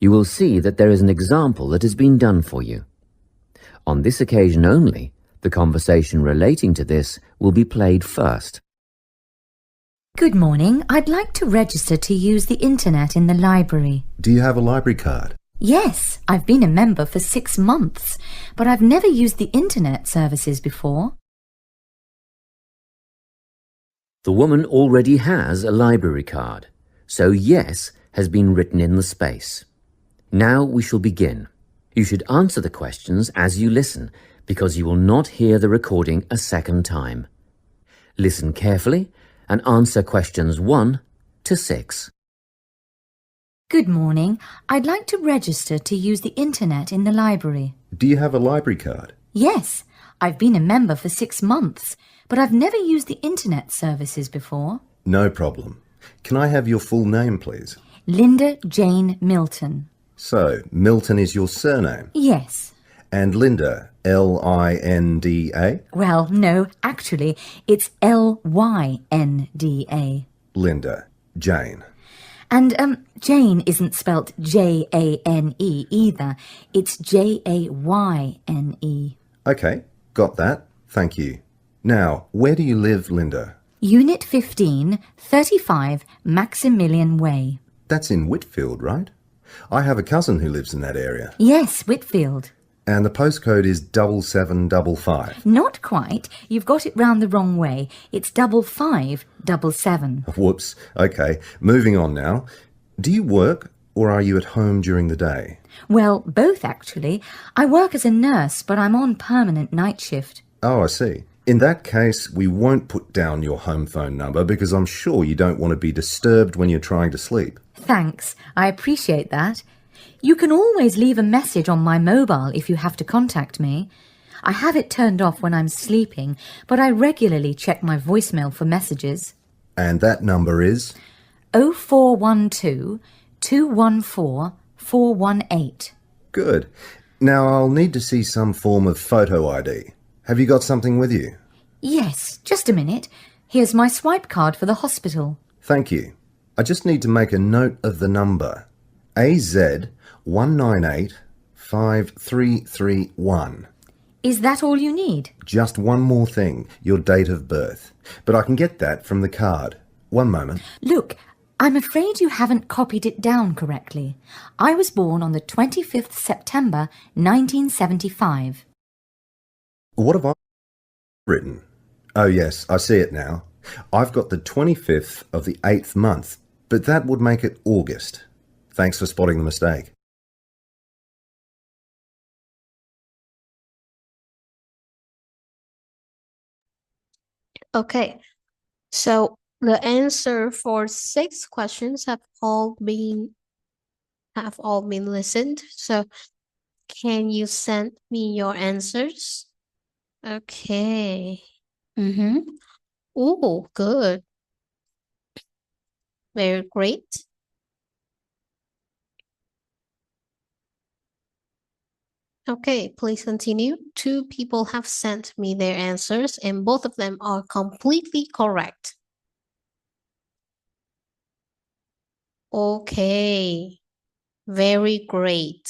You will see that there is an example that has been done for you. On this occasion only, the conversation relating to this will be played first. Good morning. I'd like to register to use the internet in the library. Do you have a library card? Yes, I've been a member for 6 months, but I've never used the internet services before. The woman already has a library card, so yes has been written in the space. Now we shall begin. You should answer the questions as you listen, because you will not hear the recording a second time. Listen carefully and answer questions 1 to 6. Good morning. I'd like to register to use the internet in the library. Do you have a library card? Yes, I've been a member for 6 months, but I've never used the internet services before. No problem. Can I have your full name, please? Linda Jane Milton. So, Milton is your surname? Yes. And Linda, L-I-N-D-A? Well, no, actually, it's L-Y-N-D-A. Linda, Jane. And Jane isn't spelt J-A-N-E either. It's J-A-Y-N-E. Okay, got that. Thank you. Now, where do you live, Linda? Unit 15, 35 Maximilian Way. That's in Whitfield, right? I have a cousin who lives in that area. Yes, Whitfield. And the postcode is 7755. Not quite. You've got it round the wrong way. It's 5577. Whoops. Okay, moving on now. Do you work or are you at home during the day? Well, both actually. I work as a nurse, but I'm on permanent night shift. Oh, I see. In that case, we won't put down your home phone number because I'm sure you don't want to be disturbed when you're trying to sleep. Thanks. I appreciate that. You can always leave a message on my mobile if you have to contact me. I have it turned off when I'm sleeping, but I regularly check my voicemail for messages. And that number is? 0412 214 418. Good. Now I'll need to see some form of photo ID. Have you got something with you? Yes, just a minute. Here's my swipe card for the hospital. Thank you. I just need to make a note of the number. AZ1985331. Is that all you need? Just one more thing, your date of birth. But I can get that from the card. One moment. Look, I'm afraid you haven't copied it down correctly. I was born on the 25th September 1975. What have I written? Oh yes, I see it now. I've got the 25th of the 8th month, but that would make it August. Thanks for spotting the mistake. Okay, so the answer for 6 questions have all been listened. So can you send me your answers? Okay. Oh, good. Very great. Okay, please continue. 2 people have sent me their answers and both of them are completely correct. Okay, very great.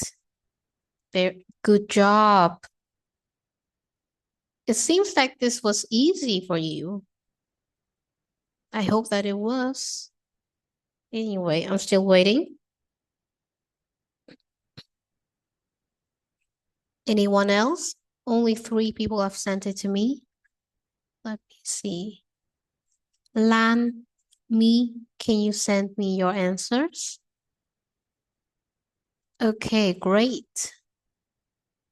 Very good job. It seems like this was easy for you. I hope that it was. Anyway, I'm still waiting. Anyone else? Only 3 people have sent it to me. Let me see. Lan, me, can you send me your answers? Okay, great.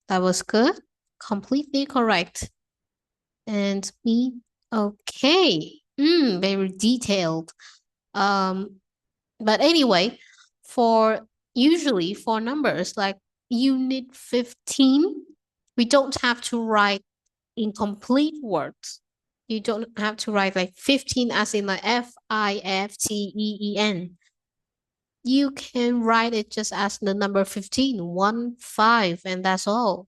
That was good. Completely correct. And me, okay. Very detailed. But anyway, usually for numbers like Unit 15, we don't have to write incomplete words. You don't have to write like 15 as in like F-I-F-T-E-E-N. You can write it just as the number 15, 1, 5, and that's all.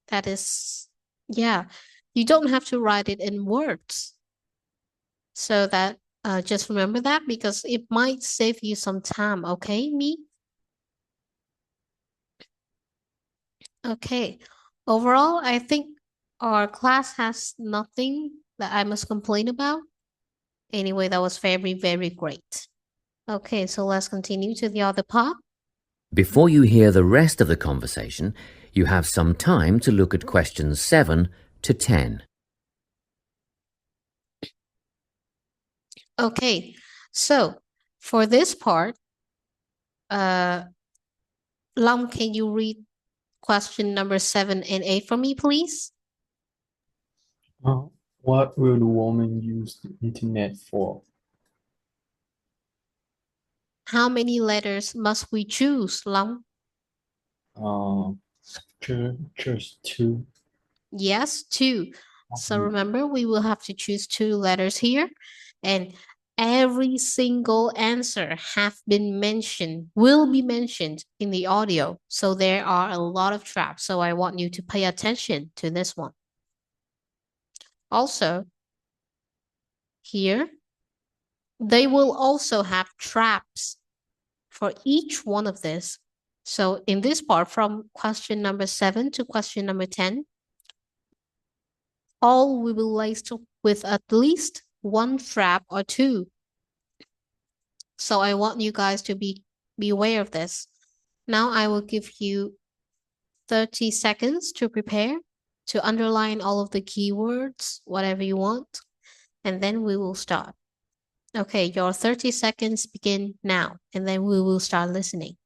That is, yeah. You don't have to write it in words. So that, just remember that because it might save you some time, okay, me? Okay. Overall, I think our class has nothing that I must complain about. Anyway, that was very, very great. Okay, so let's continue to the other part. Before you hear the rest of the conversation, you have some time to look at questions 7 to 10. Okay, so for this part, Long, can you read question number 7 and 8 for me, please? What will the woman use the internet for? How many letters must we choose, Long? Just two. Yes, 2. So remember, we will have to choose 2 letters here. And every single answer will be mentioned in the audio. So there are a lot of traps. So I want you to pay attention to this one. Also, here, they will also have traps for each one of this. So in this part, from question number 7 to question number 10, all we will laced with at least 1 trap or 2. So I want you guys to be aware of this. Now I will give you 30 seconds to prepare, to underline all of the keywords, whatever you want, and then we will start. Okay, your 30 seconds begin now, and then we will start listening.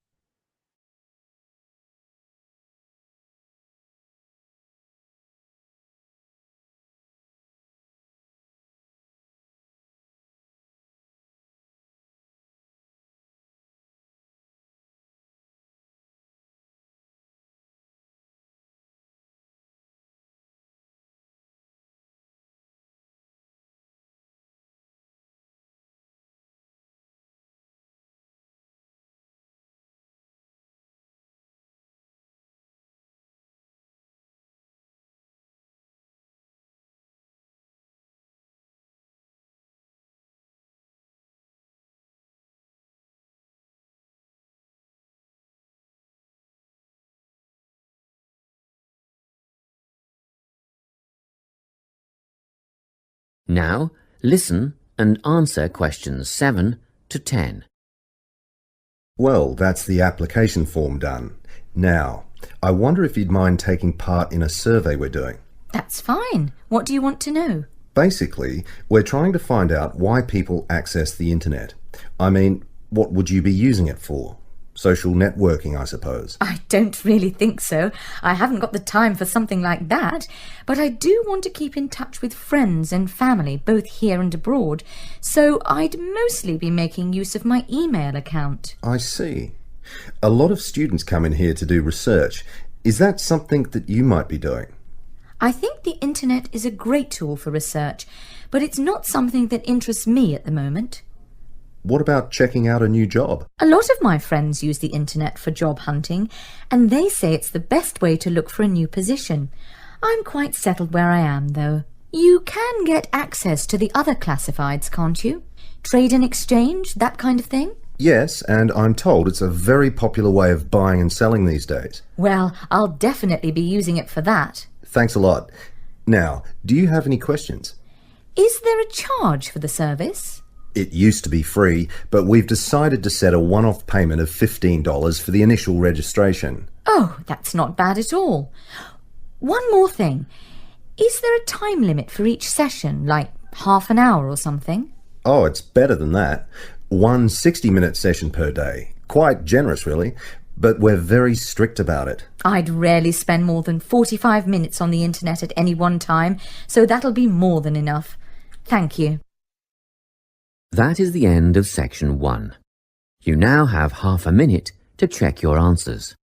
Now, listen and answer questions 7 to 10. Well, that's the application form done. Now, I wonder if you'd mind taking part in a survey we're doing. That's fine. What do you want to know? Basically, we're trying to find out why people access the internet. I mean, what would you be using it for? Social networking, I suppose. I don't really think so. I haven't got the time for something like that. But I do want to keep in touch with friends and family, both here and abroad. So I'd mostly be making use of my email account. I see. A lot of students come in here to do research. Is that something that you might be doing? I think the internet is a great tool for research, but it's not something that interests me at the moment. What about checking out a new job? A lot of my friends use the internet for job hunting, and they say it's the best way to look for a new position. I'm quite settled where I am, though. You can get access to the other classifieds, can't you? Trade and exchange, that kind of thing? Yes, and I'm told it's a very popular way of buying and selling these days. Well, I'll definitely be using it for that. Thanks a lot. Now, do you have any questions? Is there a charge for the service? It used to be free, but we've decided to set a one-off payment of $15 for the initial registration. Oh, that's not bad at all. One more thing. Is there a time limit for each session, like half an hour or something? Oh, it's better than that. One 60-minute session per day. Quite generous, really, but we're very strict about it. I'd rarely spend more than 45 minutes on the internet at any one time, so that'll be more than enough. Thank you. That is the end of section 1. You now have half a minute to check your answers.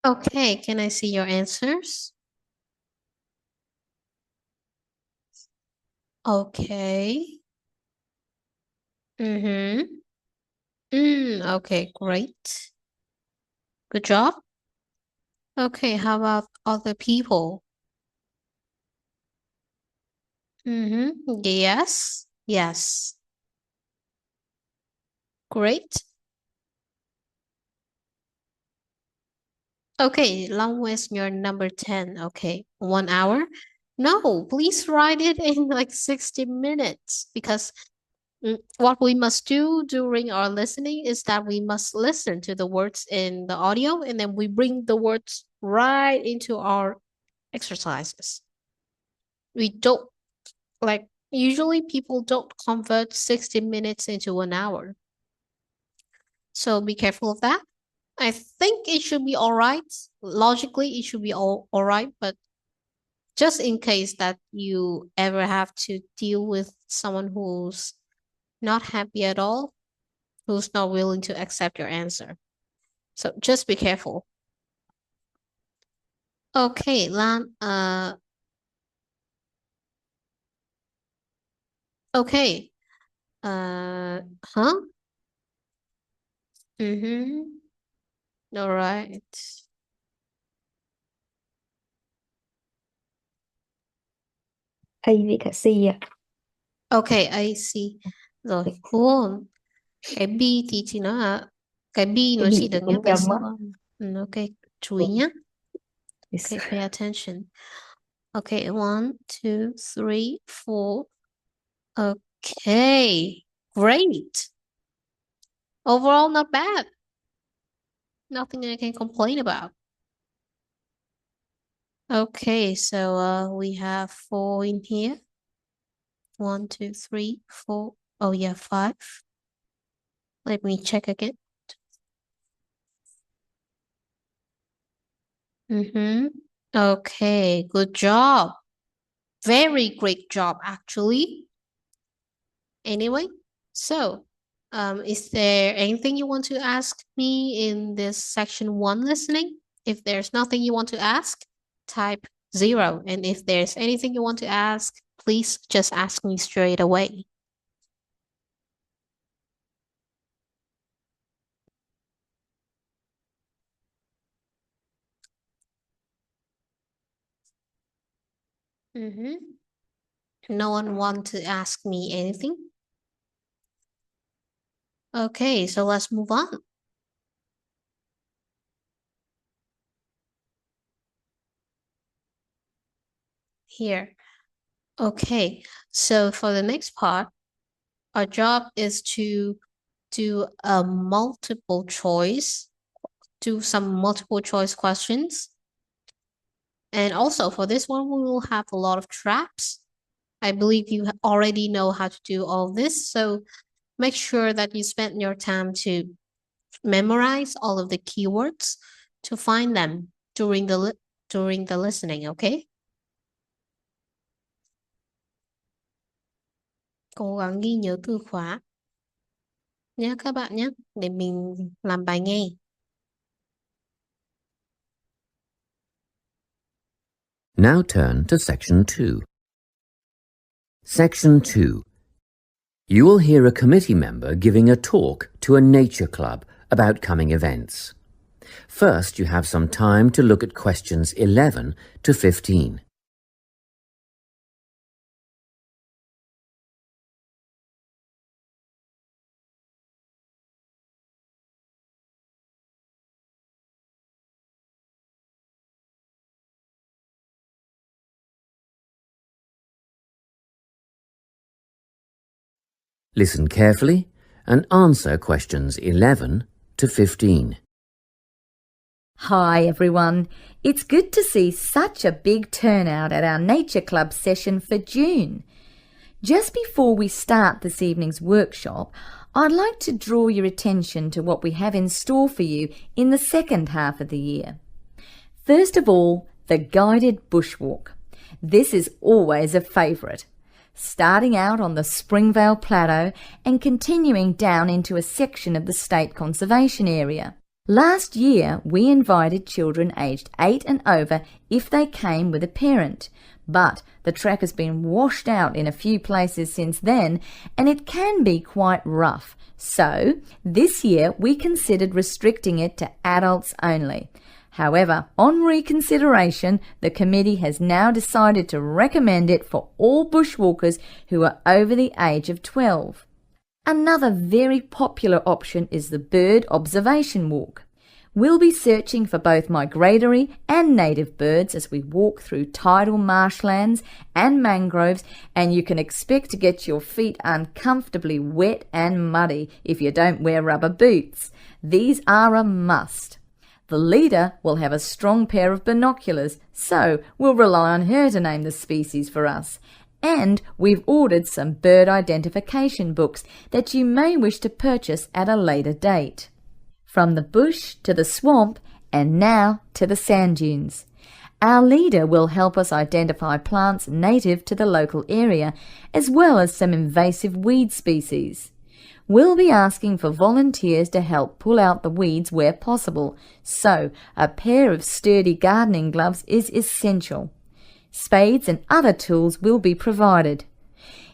Okay, can I see your answers? Okay. Okay, great. Good job. Okay, how about other people? Yes. Yes. Great. Okay, long was your number 10. Okay, 1 hour? No, please write it in like 60 minutes because what we must do during our listening is that we must listen to the words in the audio and then we bring the words right into our exercises. We don't like usually people don't convert 60 minutes into an hour. So be careful of that. I think it should be all right. Logically, it should be all right, but just in case that you ever have to deal with someone who's not happy at all, who's not willing to accept your answer. So just be careful. Okay, Lan, okay. Huh? Mm-hmm. All right. A với cả C ạ. Okay, I see. Rồi, cool. Cái B thì nó là cái B nó chỉ được nhắc về số âm. Ok, chú ý nhé. Okay, pay attention. Okay, 1, 2, 3, 4. Okay, great. Overall, not bad. Nothing I can complain about. Okay, so we have 4 in here. 1, 2, 3, 4. Oh yeah, 5. Let me check again. Okay, good job. Very great job, actually. Anyway, so is there anything you want to ask me in this section 1 listening? If there's nothing you want to ask, type 0. And if there's anything you want to ask, please just ask me straight away. No one want to ask me anything? Okay, so let's move on. Here. Okay, so for the next part, our job is to do some multiple choice questions. And also for this one, we will have a lot of traps. I believe you already know how to do all this, so make sure that you spend your time to memorize all of the keywords to find them during the listening, okay? Cố gắng ghi nhớ từ khóa nhé các bạn nhé, để mình làm bài nghe. Now turn to Section 2. Section 2. You will hear a committee member giving a talk to a nature club about coming events. First, you have some time to look at questions 11 to 15. Listen carefully and answer questions 11 to 15. Hi everyone. It's good to see such a big turnout at our Nature Club session for June. Just before we start this evening's workshop, I'd like to draw your attention to what we have in store for you in the second half of the year. First of all, the guided bushwalk. This is always a favourite. Starting out on the Springvale Plateau and continuing down into a section of the State Conservation Area. Last year, we invited children aged 8 and over if they came with a parent, but the track has been washed out in a few places since then and it can be quite rough. So, this year we considered restricting it to adults only. However, on reconsideration, the committee has now decided to recommend it for all bushwalkers who are over the age of 12. Another very popular option is the bird observation walk. We'll be searching for both migratory and native birds as we walk through tidal marshlands and mangroves, and you can expect to get your feet uncomfortably wet and muddy if you don't wear rubber boots. These are a must. The leader will have a strong pair of binoculars, so we'll rely on her to name the species for us. And we've ordered some bird identification books that you may wish to purchase at a later date. From the bush to the swamp, and now to the sand dunes. Our leader will help us identify plants native to the local area, as well as some invasive weed species. We'll be asking for volunteers to help pull out the weeds where possible, so a pair of sturdy gardening gloves is essential. Spades and other tools will be provided.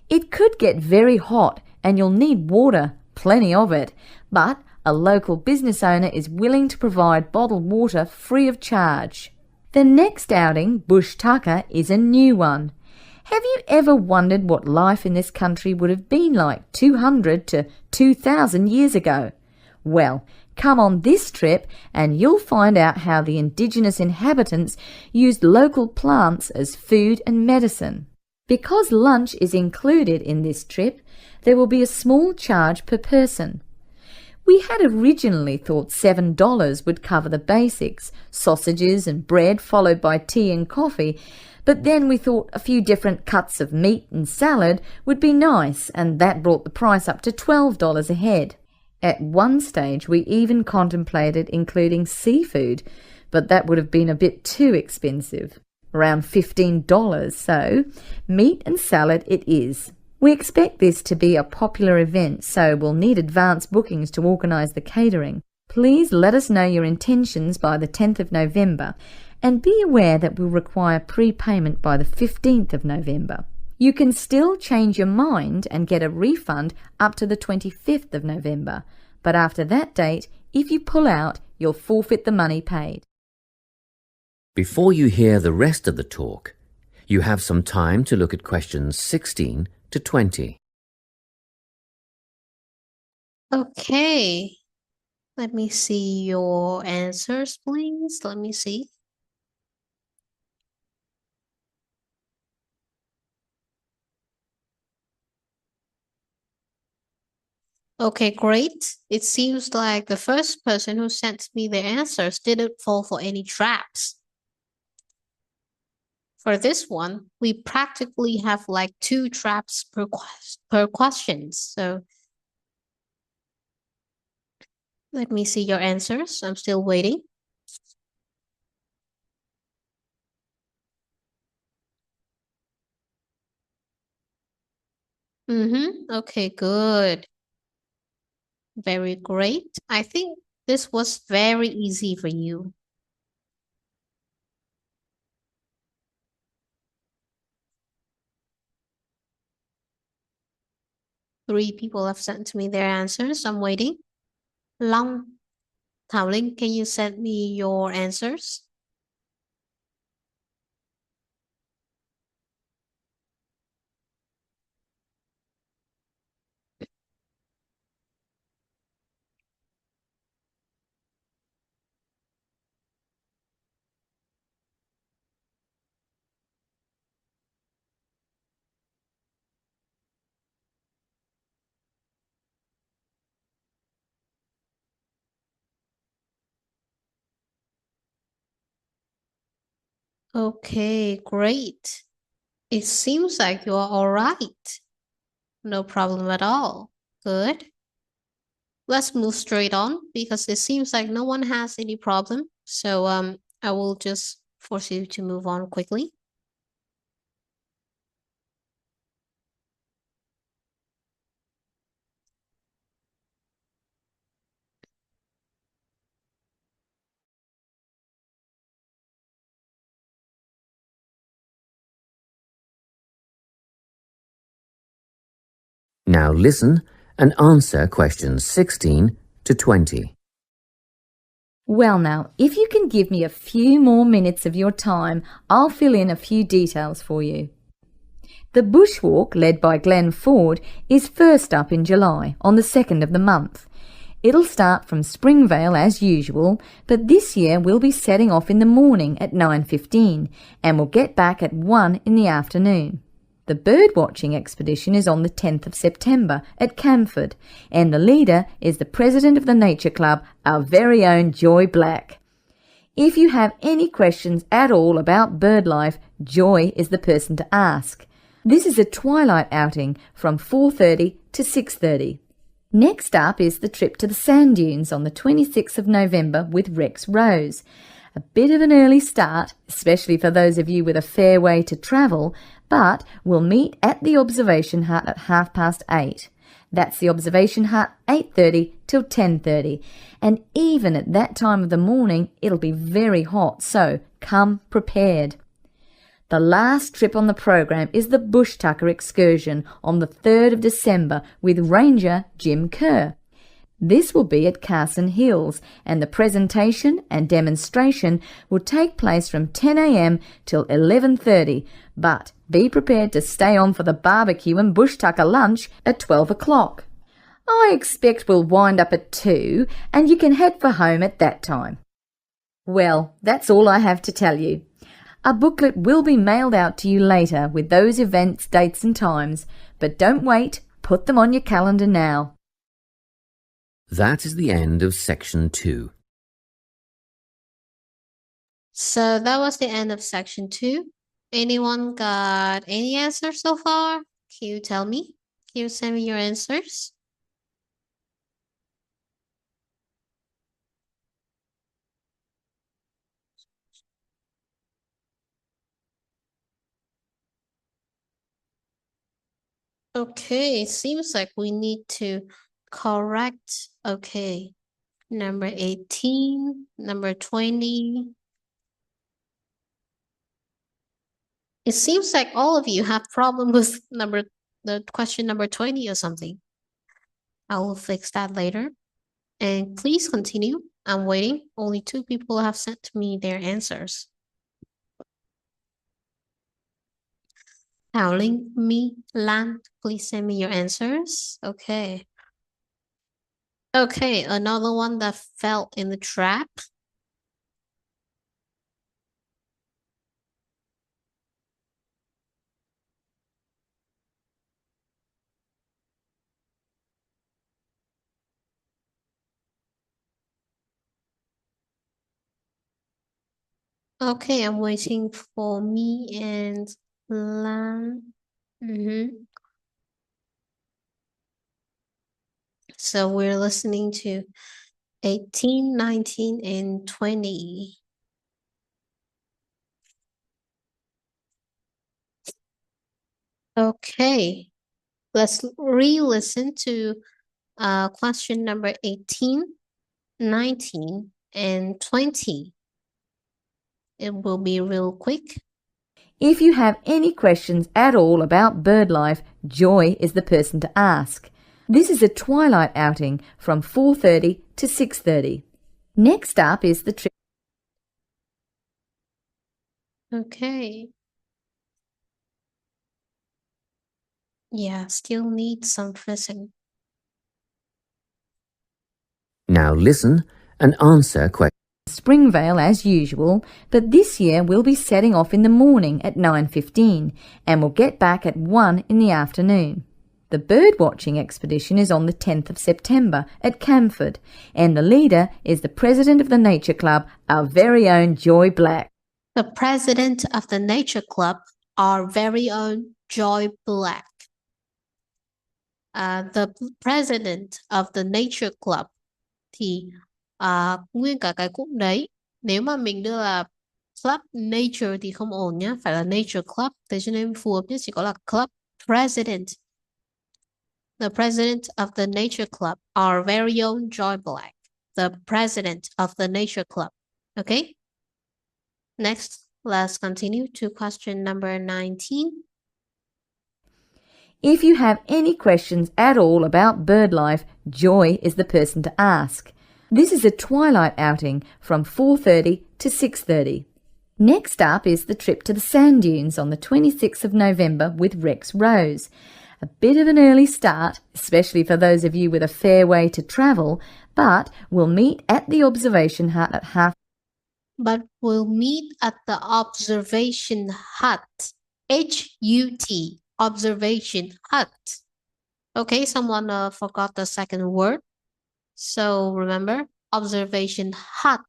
It could get very hot and you'll need water, plenty of it, but a local business owner is willing to provide bottled water free of charge. The next outing, Bush Tucker, is a new one. Have you ever wondered what life in this country would have been like 200 to 2,000 years ago? Well, come on this trip and you'll find out how the indigenous inhabitants used local plants as food and medicine. Because lunch is included in this trip, there will be a small charge per person. We had originally thought $7 would cover the basics, sausages and bread followed by tea and coffee, but then we thought a few different cuts of meat and salad would be nice, and that brought the price up to $12 a head. At one stage we even contemplated including seafood, but that would have been a bit too expensive, around $15, so meat and salad it is. We expect this to be a popular event, so we'll need advance bookings to organise the catering. Please let us know your intentions by the 10th of November, and be aware that we'll require prepayment by the 15th of November. You can still change your mind and get a refund up to the 25th of November, but after that date, if you pull out, you'll forfeit the money paid. Before you hear the rest of the talk, you have some time to look at questions 16 to 20. Okay. Let me see your answers, please. Let me see. Okay, great. It seems like the first person who sent me the answers didn't fall for any traps. For this one, we practically have like 2 traps per question. So let me see your answers. I'm still waiting. Okay, good. Very great. I think this was very easy for you. Three people have sent me their answers. I'm waiting. Long, Thảo Linh, can you send me your answers? Okay, great. It seems like you are all right. No problem at all. Good. Let's move straight on because it seems like no one has any problem. So I will just force you to move on quickly. Now listen and answer questions 16 to 20. Well now, if you can give me a few more minutes of your time, I'll fill in a few details for you. The bushwalk, led by Glenn Ford, is first up in July, on the 2nd of the month. It'll start from Springvale as usual, but this year we'll be setting off in the morning at 9:15 and we'll get back at 1 in the afternoon. The bird-watching expedition is on the 10th of September at Camford, and the leader is the president of the Nature Club, our very own Joy Black. If you have any questions at all about bird life, Joy is the person to ask. This is a twilight outing from 4:30 to 6:30. Next up is the trip to the sand dunes on the 26th of November with Rex Rose. A bit of an early start, especially for those of you with a fair way to travel, but we'll meet at the observation hut at 8:30. That's the observation hut, 8:30 till 10:30. And even at that time of the morning, it'll be very hot, so come prepared. The last trip on the program is the Bush Tucker excursion on the 3rd of December with Ranger Jim Kerr. This will be at Carson Hills, and the presentation and demonstration will take place from 10 a.m. till 11:30, but be prepared to stay on for the barbecue and Bush Tucker lunch at 12 o'clock. I expect we'll wind up at 2, and you can head for home at that time. Well, that's all I have to tell you. A booklet will be mailed out to you later with those events, dates and times, but don't wait, put them on your calendar now. That is the end of section 2. So that was the end of section 2. Anyone got any answers so far? Can you tell me? Can you send me your answers? Okay, it seems like we need to correct. Okay, number 18, number 20. It seems like all of you have problem with the question number 20 or something. I will fix that later. And please continue. I'm waiting. Only 2 people have sent me their answers. Thảo Linh, Me, Lan, please send me your answers. Okay. Okay, another one that fell in the trap. Okay, I'm waiting for me and Lan. So we're listening to 18, 19, and 20. Okay, let's re-listen to question number 18, 19, and 20. It will be real quick. If you have any questions at all about bird life, Joy is the person to ask. This is a twilight outing from 4:30 to 6:30. Next up is the trip. Okay. Yeah, still need some fixing. Now listen and answer questions. Springvale as usual, but this year we'll be setting off in the morning at 9:15 and we'll get back at 1 in the afternoon. The bird-watching expedition is on the 10th of September at Camford, and the leader is the president of the Nature Club, our very own Joy Black. The president of the Nature Club, our very own Joy Black. The president of the Nature Club thì nguyên cả cái cụm đấy, nếu mà mình đưa là Club Nature thì không ổn nhá, phải là Nature Club, thế cho nên phù hợp nhất chỉ có là Club President. The president of the Nature Club, our very own Joy Black. The president of the Nature Club. Okay? Next, let's continue to question number 19. If you have any questions at all about bird life, Joy is the person to ask. This is a twilight outing from 4:30 to 6:30. Next up is the trip to the sand dunes on the 26th of November with Rex Rose. A bit of an early start, especially for those of you with a fair way to travel, but we'll meet at the observation hut at half. But we'll meet at the observation hut. H-U-T. Observation hut. Okay, someone forgot the second word. So remember, observation hut.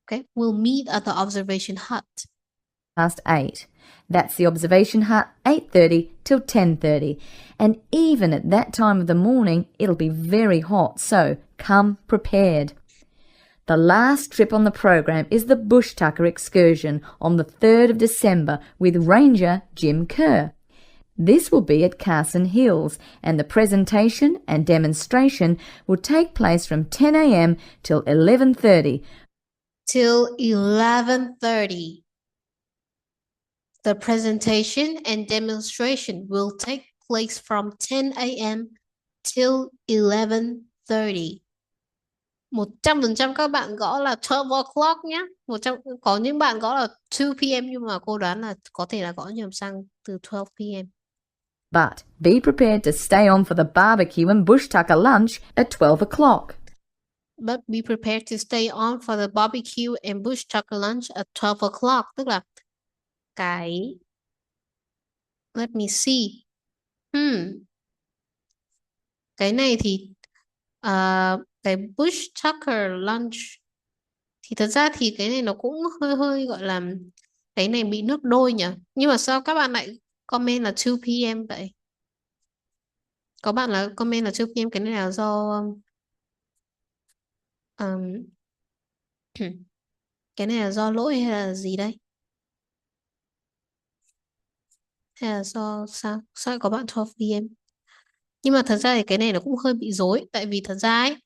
Okay, we'll meet at the observation hut. Past 8. That's the observation hut, 8:30 till 10:30. And even at that time of the morning, it'll be very hot, so come prepared. The last trip on the program is the Bush Tucker excursion on the 3rd of December with Ranger Jim Kerr. This will be at Carson Hills, and the presentation and demonstration will take place from 10 a.m. till 11:30. Till 11:30. The presentation and demonstration will take place from 10 a.m. till 11:30. 100% các bạn gõ là 12 o'clock nhé. Có những bạn gõ là 2 p.m. nhưng mà cô đoán là có thể là gõ nhầm sang từ 12 p.m. But be prepared to stay on for the barbecue and bush tucker lunch at 12 o'clock. But be prepared to stay on for the barbecue and bush tucker lunch at 12 o'clock. Tức là cái... Let me see. Cái này thì... cái bush tucker lunch thì thật ra thì cái này nó cũng hơi gọi là cái này bị nước đôi nhỉ, nhưng mà sao các bạn lại comment là 2 p.m. vậy? Có bạn là comment là 2 p.m. cái này là do cái này là do lỗi hay là gì đây, hay là do sao có bạn 12 p.m. Nhưng mà thật ra thì cái này nó cũng hơi bị rối, tại vì thật ra ấy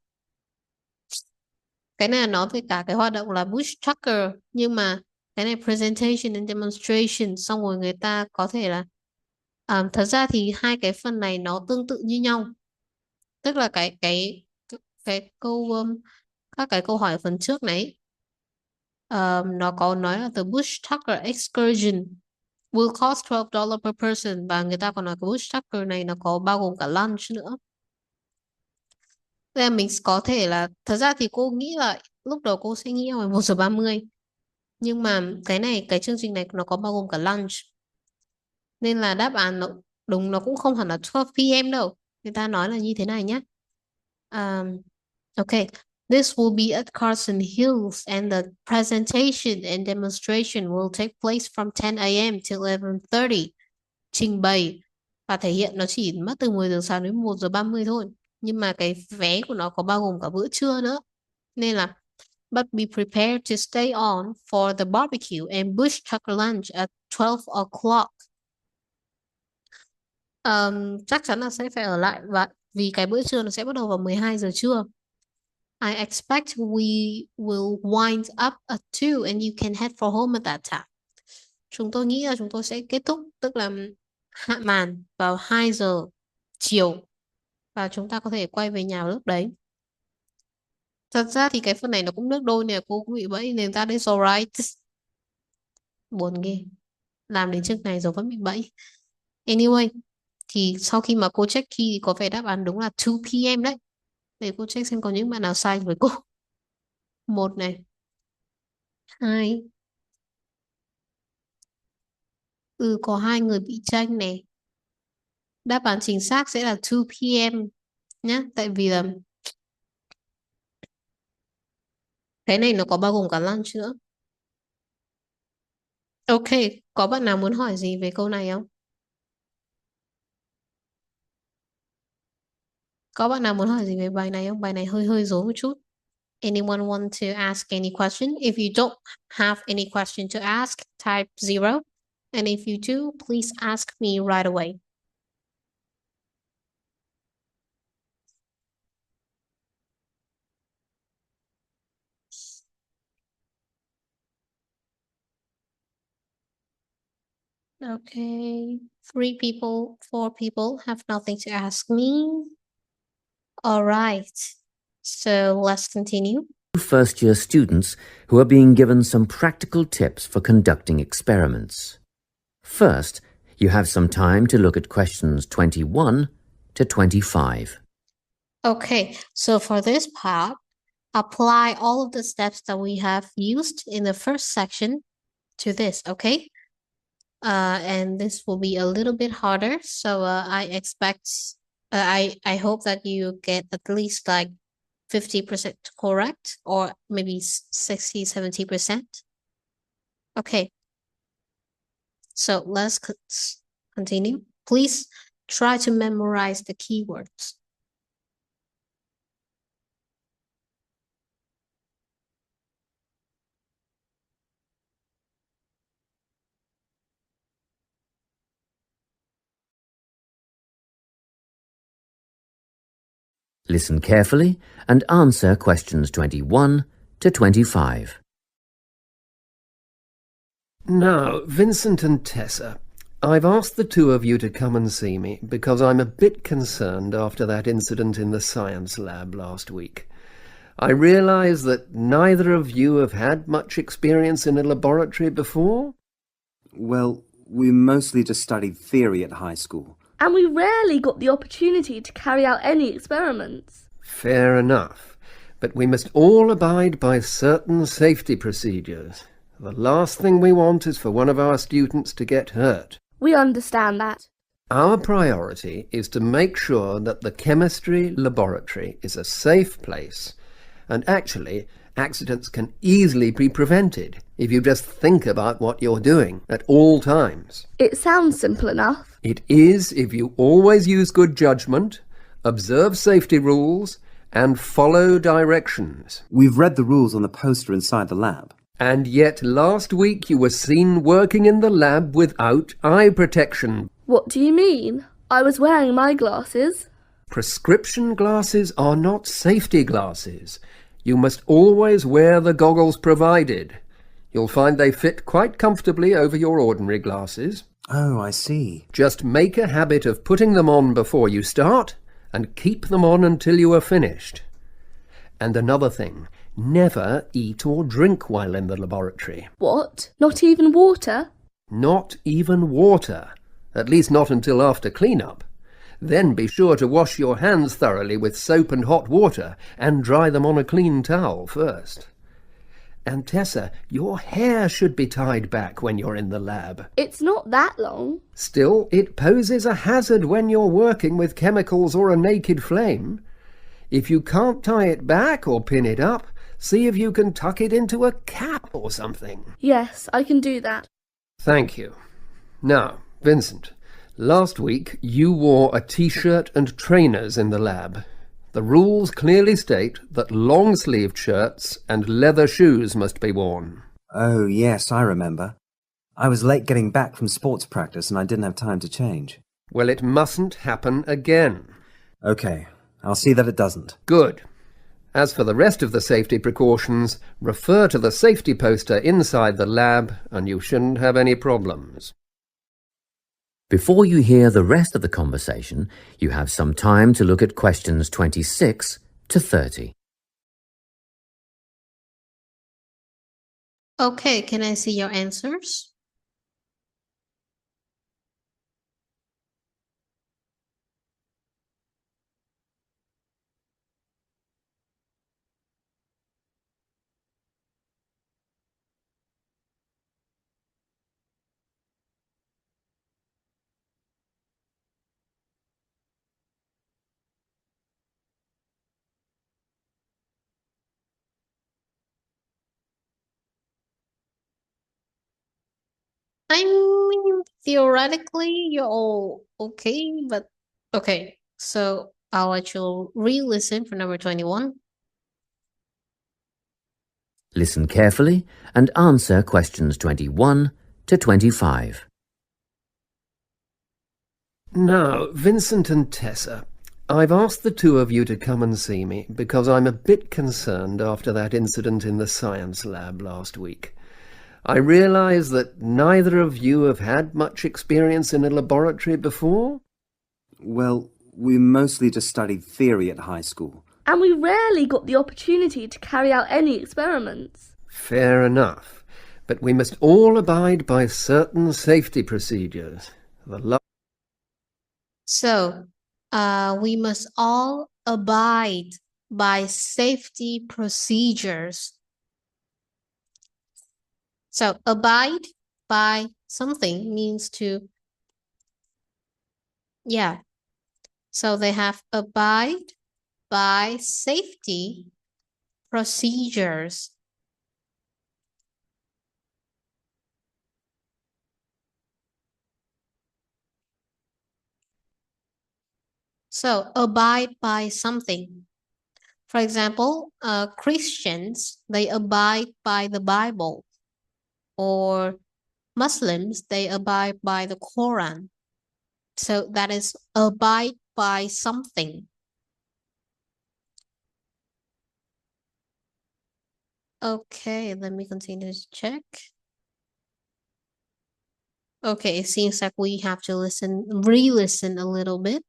cái này là nói về cả cái hoạt động là bush tucker, nhưng mà cái này presentation and demonstration, xong rồi người ta có thể là thật ra thì hai cái phần này nó tương tự như nhau, tức là cái câu các cái câu hỏi ở phần trước này nó có nói là the bush tucker excursion will cost $12 per person, và người ta còn nói cái bush tucker này nó có bao gồm cả lunch nữa. Nên mình có thể là thật ra thì cô nghĩ là lúc đầu cô sẽ nghĩ là 11:30, nhưng mà cái chương trình này nó có bao gồm cả lunch, nên là đáp án nó đúng, nó cũng không hẳn là 12 p.m. đâu. Người ta nói là như thế này nhé. Okay, this will be at Carson Hills and the presentation and demonstration will take place from 10 a.m. till 11:30. Trình bày và thể hiện nó chỉ mất từ 10 giờ sáng đến 1:30 thôi. Nhưng mà cái vé của nó có bao gồm cả bữa trưa nữa. Nên là but be prepared to stay on for the barbecue and bush tucker lunch at 12 o'clock. Chắc chắn là sẽ phải ở lại, và vì cái bữa trưa nó sẽ bắt đầu vào 12 giờ trưa. I expect we will wind up at 2 and you can head for home at that time. Chúng tôi nghĩ là chúng tôi sẽ kết thúc, tức là hạ màn vào 2 giờ chiều, và chúng ta có thể quay về nhà vào lúc đấy. Thật ra thì cái phần này nó cũng nước đôi nè, cô cũng bị bẫy nên ta đến so right. Buồn ghê. Làm đến trước này rồi vẫn bị bẫy. Anyway, thì sau khi mà cô check key thì có vẻ đáp án đúng là 2 p.m. đấy. Để cô check xem có những bạn nào sai với cô. 1 này. 2. Có 2 người bị tranh này. Đáp án chính xác sẽ là 2 p.m. nhá, tại vì là cái này nó có bao gồm cả lunch nữa. Ok, có bạn nào muốn hỏi gì về câu này không? Có bạn nào muốn hỏi gì về bài này không? Bài này hơi rối một chút. Anyone want to ask any question? If you don't have any question to ask, type 0. And if you do, please ask me right away. Okay, 3 people, 4 people have nothing to ask me. All right, so let's continue. First-year students who are being given some practical tips for conducting experiments. First, You have some time to look at questions 21 to 25. Okay, so for this part, apply all of the steps that we have used in the first section to this, okay? And this will be a little bit harder, so I hope that you get at least like 50% correct, or maybe 60, 70%. Okay, so let's continue. Please try to memorize the keywords. Listen carefully and answer questions 21 to 25. Now, Vincent and Tessa, I've asked the two of you to come and see me because I'm a bit concerned after that incident in the science lab last week. I realise that neither of you have had much experience in a laboratory before. Well, we mostly just studied theory at high school. And we rarely got the opportunity to carry out any experiments. Fair enough, but we must all abide by certain safety procedures. The last thing we want is for one of our students to get hurt. We understand that. Our priority is to make sure that the chemistry laboratory is a safe place, and actually, accidents can easily be prevented if you just think about what you're doing at all times. It sounds simple enough. It is if you always use good judgment, observe safety rules, and follow directions. We've read the rules on the poster inside the lab. And yet last week you were seen working in the lab without eye protection. What do you mean? I was wearing my glasses. Prescription glasses are not safety glasses. You must always wear the goggles provided. You'll find they fit quite comfortably over your ordinary glasses. Oh, I see. Just make a habit of putting them on before you start and keep them on until you are finished. And another thing, never eat or drink while in the laboratory. What? Not even water? Not even water. At least not until after clean-up. Then be sure to wash your hands thoroughly with soap and hot water and dry them on a clean towel first. And Tessa, your hair should be tied back when you're in the lab. It's not that long. Still, it poses a hazard when you're working with chemicals or a naked flame. If you can't tie it back or pin it up, see if you can tuck it into a cap or something. Yes, I can do that. Thank you. Now, Vincent, last week you wore a t-shirt and trainers in the lab. The rules clearly state that long-sleeved shirts and leather shoes must be worn. Oh, yes, I remember. I was late getting back from sports practice and I didn't have time to change. Well, it mustn't happen again. Okay, I'll see that it doesn't. Good. As for the rest of the safety precautions, refer to the safety poster inside the lab and you shouldn't have any problems. Before you hear the rest of the conversation, you have some time to look at questions 26 to 30. Okay, can I see your answers? I mean, theoretically, you're all okay, but okay. So I'll let you re-listen for number 21. Listen carefully and answer questions 21 to 25. Now, Vincent and Tessa, I've asked the two of you to come and see me because I'm a bit concerned after that incident in the science lab last week. I realise that neither of you have had much experience in a laboratory before. Well, we mostly just studied theory at high school. And we rarely got the opportunity to carry out any experiments. Fair enough, but we must all abide by certain safety procedures. So, we must all abide by safety procedures. So, abide by something means to, yeah. So, they have abide by safety procedures. So, abide by something. For example, Christians, they abide by the Bible. Or Muslims, they abide by the Quran. So that is abide by something. Okay, let me continue to check. Okay, it seems like we have to re-listen a little bit.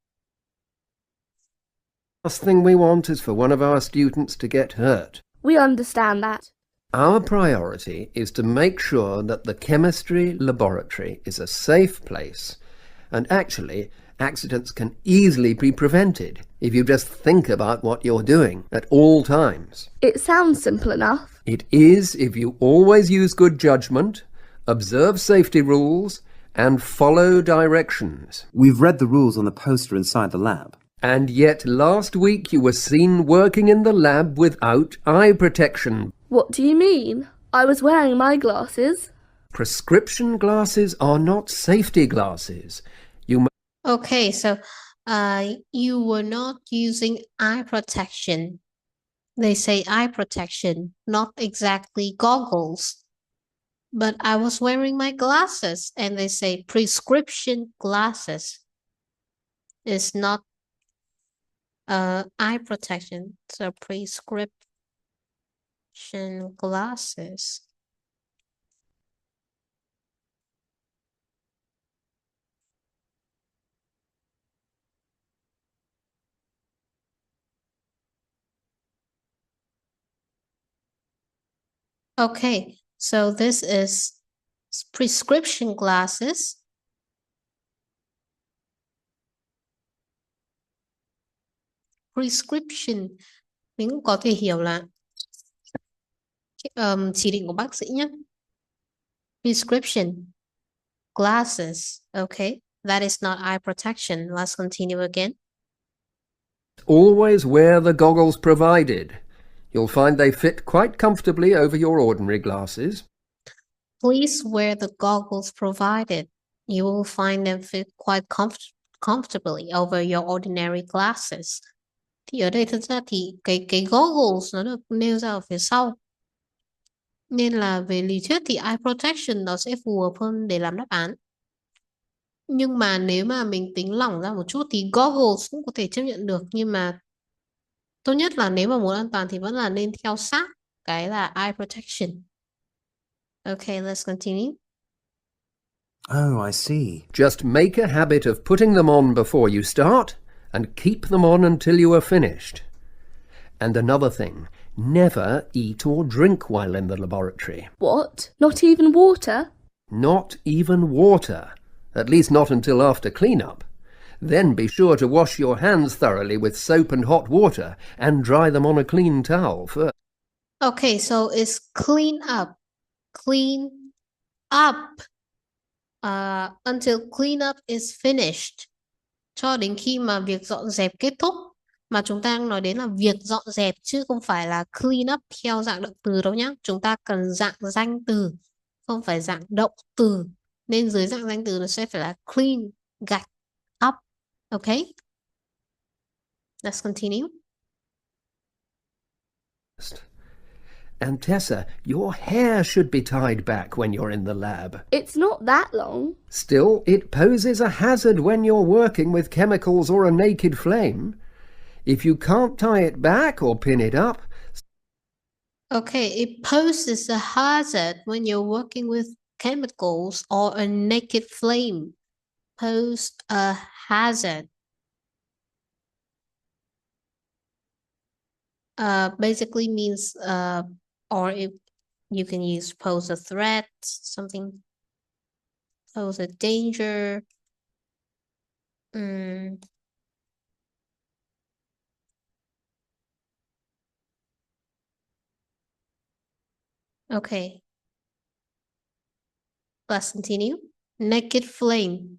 Last thing we want is for one of our students to get hurt. We understand that. Our priority is to make sure that the chemistry laboratory is a safe place, and actually, accidents can easily be prevented if you just think about what you're doing at all times. It sounds simple enough. It is if you always use good judgment, observe safety rules, and follow directions. We've read the rules on the poster inside the lab. And yet last week you were seen working in the lab without eye protection. What do you mean? I was wearing my glasses. Prescription glasses are not safety glasses. Okay, so you were not using eye protection. They say eye protection, not exactly goggles. But I was wearing my glasses, and they say prescription glasses is not eye protection. So prescription glasses. Okay, so this is prescription glasses. Prescription, mình cũng có thể hiểu là chỉ định của bác sĩ nhé. Prescription glasses. Okay, that is not eye protection. Let's continue again. Always wear the goggles provided. You'll find they fit quite comfortably over your ordinary glasses. Please wear the goggles provided. You will find them fit quite comfortably over your ordinary glasses. Thì ở đây thật ra thì cái goggles nó được nêu ra ở phía sau. Nên là về lý thuyết thì eye protection nó sẽ phù hợp hơn để làm đáp án. Nhưng mà nếu mà mình tính lỏng ra một chút thì goggles cũng có thể chấp nhận được. Nhưng mà tốt nhất là nếu mà muốn an toàn thì vẫn là nên theo sát cái là eye protection. Okay, let's continue. Oh, I see. Just make a habit of putting them on before you start and keep them on until you are finished. And another thing, never eat or drink while in the laboratory. What? Not even water? Not even water. At least not until after clean-up. Then be sure to wash your hands thoroughly with soap and hot water and dry them on a clean towel first. Okay, so it's clean up. Clean up. Until clean up is finished. Cho đến khi mà việc dọn dẹp kết thúc. Mà chúng ta đang nói đến là việc dọn dẹp chứ không phải là clean up theo dạng động từ đâu nhá. Chúng ta cần dạng danh từ, không phải dạng động từ. Nên dưới dạng danh từ nó sẽ phải là clean, gạch, up. Okay? Let's continue. And Tessa, your hair should be tied back when you're in the lab. It's not that long. Still, it poses a hazard when you're working with chemicals or a naked flame. If you can't tie it back or pin it up... Okay, it poses a hazard when you're working with chemicals or a naked flame. Pose a hazard. Basically means or if you can use pose a threat, something, pose a danger, Ừm, okay, let's continue. Naked flame.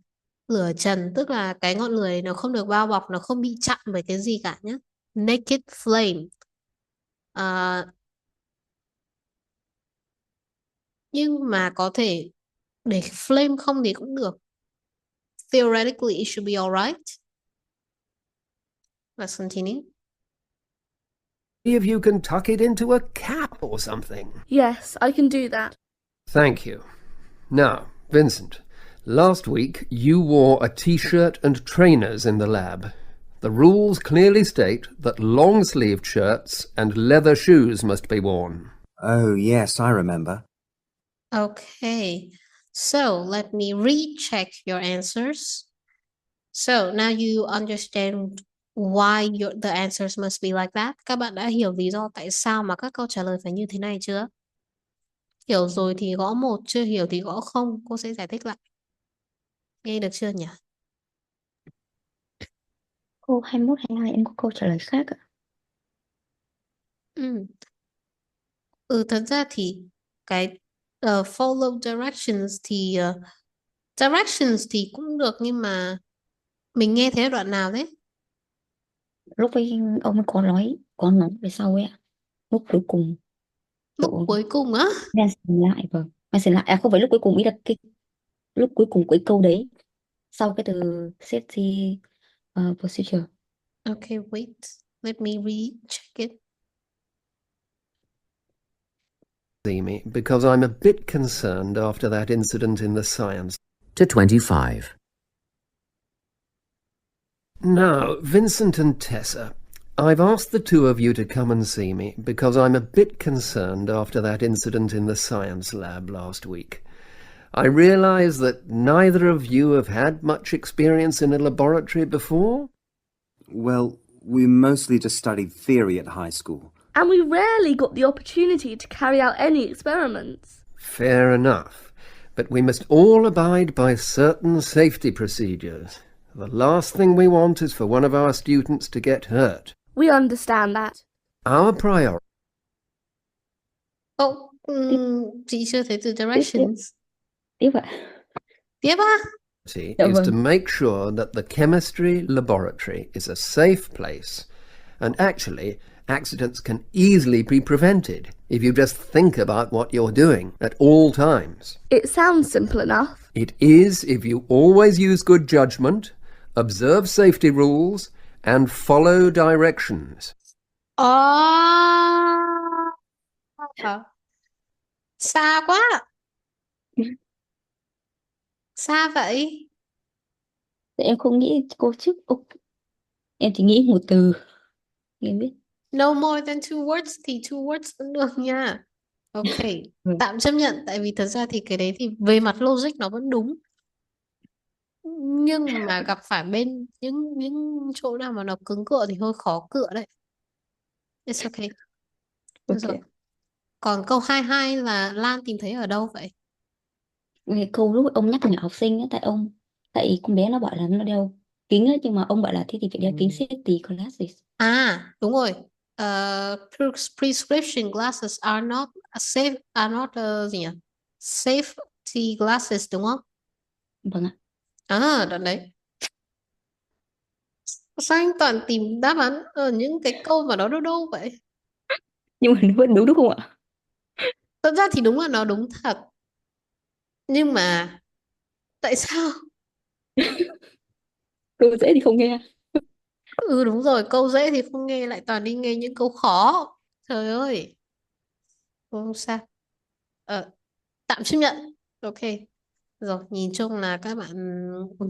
Lửa trần, tức là cái ngọn lửa này nó không được bao bọc, nó không bị chặn bởi cái gì cả nhé. Naked flame. À, nhưng mà có thể để flame không thì cũng được. Theoretically, it should be alright. Let's continue. If you can tuck it into a cap or something. Yes, I can do that. Thank you. Now, Vincent, last week you wore a t-shirt and trainers in the lab. The rules clearly state that long-sleeved shirts and leather shoes must be worn. Oh, yes, I remember. Okay, so let me recheck your answers. So now you understand why the answers must be like that. Các bạn đã hiểu lý do tại sao mà các câu trả lời phải như thế này chưa? Hiểu rồi thì gõ 1, chưa hiểu thì gõ 0. Cô sẽ giải thích lại. Nghe được chưa nhỉ? Cô 21, 22 em có câu trả lời khác ạ. Thật ra thì cái follow directions thì cũng được, nhưng mà mình nghe thấy ở đoạn nào đấy? Lúc ấy ông ấy có nói về sau ấy ạ. Lúc cuối cùng. Lúc cuối cùng á? Mention lại, vâng. Mention lại, à không phải lúc cuối cùng, ý là cái lúc cuối cùng của cái câu đấy. Sau cái từ safety procedure. Okay, wait. Let me recheck it. See me, because I'm a bit concerned after that incident in the science. To 25. Now, Vincent and Tessa, I've asked the two of you to come and see me because I'm a bit concerned after that incident in the science lab last week. I realise that neither of you have had much experience in a laboratory before. Well, we mostly just studied theory at high school. And we rarely got the opportunity to carry out any experiments. Fair enough, but we must all abide by certain safety procedures. The last thing we want is for one of our students to get hurt. We understand that. Our priority Chị chưa thấy từ directions. Tiếp ạ. Tiếp á? is to make sure that the chemistry laboratory is a safe place, and actually, accidents can easily be prevented if you just think about what you're doing at all times. It sounds simple enough. It is if you always use good judgment, observe safety rules, and follow directions. Xa quá. Xa vậy. Em không nghĩ cô trước. Em chỉ nghĩ một từ. Em biết. No more than 2 words thì 2 words cũng được nha. Ok, tạm chấp nhận, tại vì thật ra thì cái đấy thì về mặt logic nó vẫn đúng. Nhưng mà gặp phải bên những chỗ nào mà nó cứng cựa thì hơi khó cựa đấy. It's okay. Được rồi. Còn câu 22 là Lan tìm thấy ở đâu vậy? Cái câu lúc ông nhắc nhở học sinh ấy, tại con bé nó bảo là nó đeo kính ấy, nhưng mà ông bảo là thế thì phải đeo kính safety glasses. À, đúng rồi. Prescription glasses are not gì nhỉ? Safety glasses đúng không? Vâng ạ. Đoạn đấy. Sao anh toàn tìm đáp án ở những cái câu mà nó đâu đâu vậy? Nhưng mà nó vẫn đúng không ạ? Thật ra thì đúng là nó đúng thật. Nhưng mà tại sao? Câu dễ thì không nghe. Đúng rồi, câu dễ thì không nghe, lại toàn đi nghe những câu khó. Trời ơi. Không sao. Tạm chấp nhận. Ok. Rồi, nhìn chung là các bạn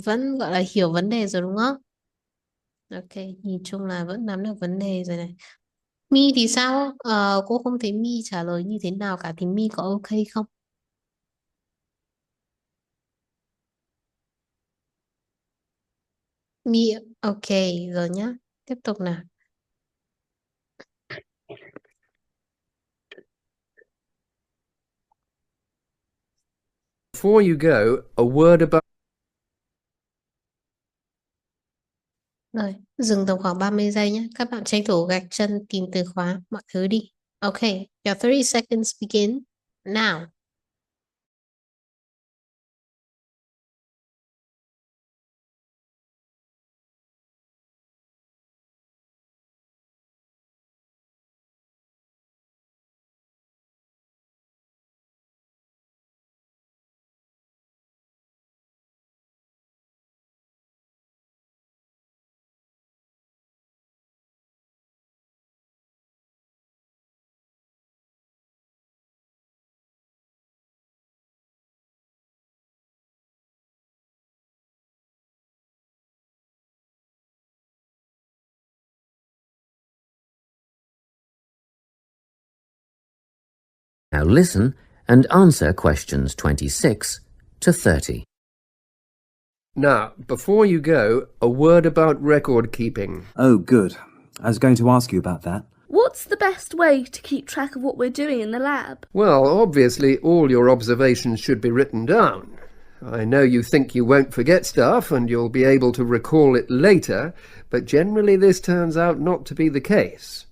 vẫn gọi là hiểu vấn đề rồi đúng không? Ok, nhìn chung là vẫn nắm được vấn đề rồi này. My thì sao? Cô không thấy My trả lời như thế nào cả, thì My có ok không? My ok rồi nhá. Tiếp tục nào. Before you go, a word about Dừng tầm khoảng 30 giây nhé. Các bạn tranh thủ gạch chân tìm từ khóa, mọi thứ đi. Okay, your 30 seconds begin now. Now listen and answer questions 26 to 30. Now, before you go, a word about record keeping. Oh, good. I was going to ask you about that. What's the best way to keep track of what we're doing in the lab? Well, obviously all your observations should be written down. I know you think you won't forget stuff and you'll be able to recall it later, but generally this turns out not to be the case.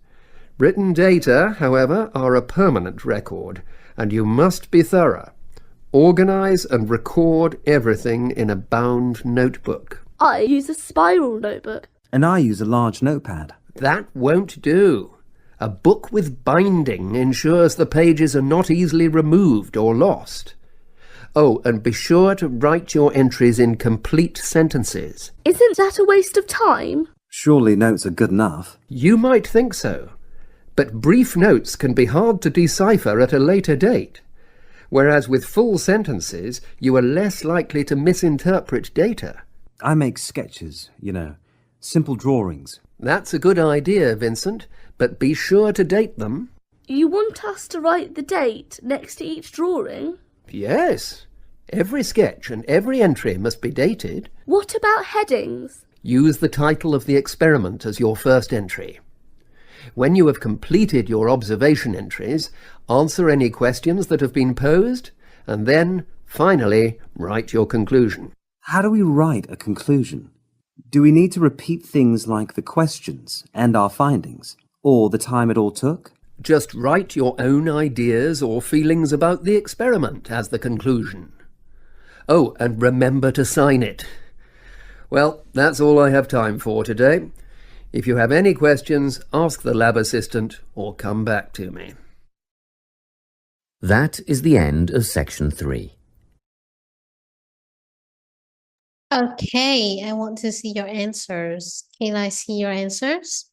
Written data, however, are a permanent record, and you must be thorough. Organise and record everything in a bound notebook. I use a spiral notebook. And I use a large notepad. That won't do. A book with binding ensures the pages are not easily removed or lost. Oh, and be sure to write your entries in complete sentences. Isn't that a waste of time? Surely notes are good enough. You might think so, but brief notes can be hard to decipher at a later date, whereas with full sentences you are less likely to misinterpret data. I make sketches, you know, simple drawings. That's a good idea, Vincent, but be sure to date them. You want us to write the date next to each drawing? Yes. Every sketch and every entry must be dated. What about headings? Use the title of the experiment as your first entry. When you have completed your observation entries, answer any questions that have been posed, and then, finally, write your conclusion. How do we write a conclusion? Do we need to repeat things like the questions and our findings, or the time it all took? Just write your own ideas or feelings about the experiment as the conclusion. Oh, and remember to sign it. Well, that's all I have time for today. If you have any questions, ask the lab assistant or come back to me. That is the end of section 3. Okay, I want to see your answers. Can I see your answers?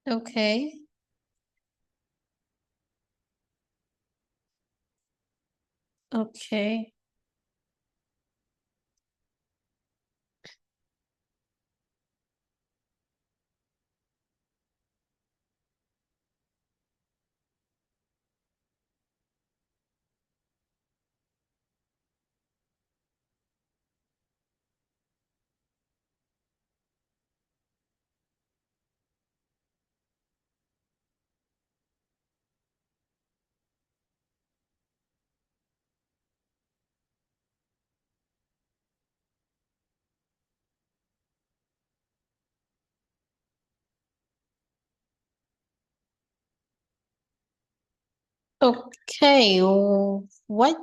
Okay. Okay. Okay, what?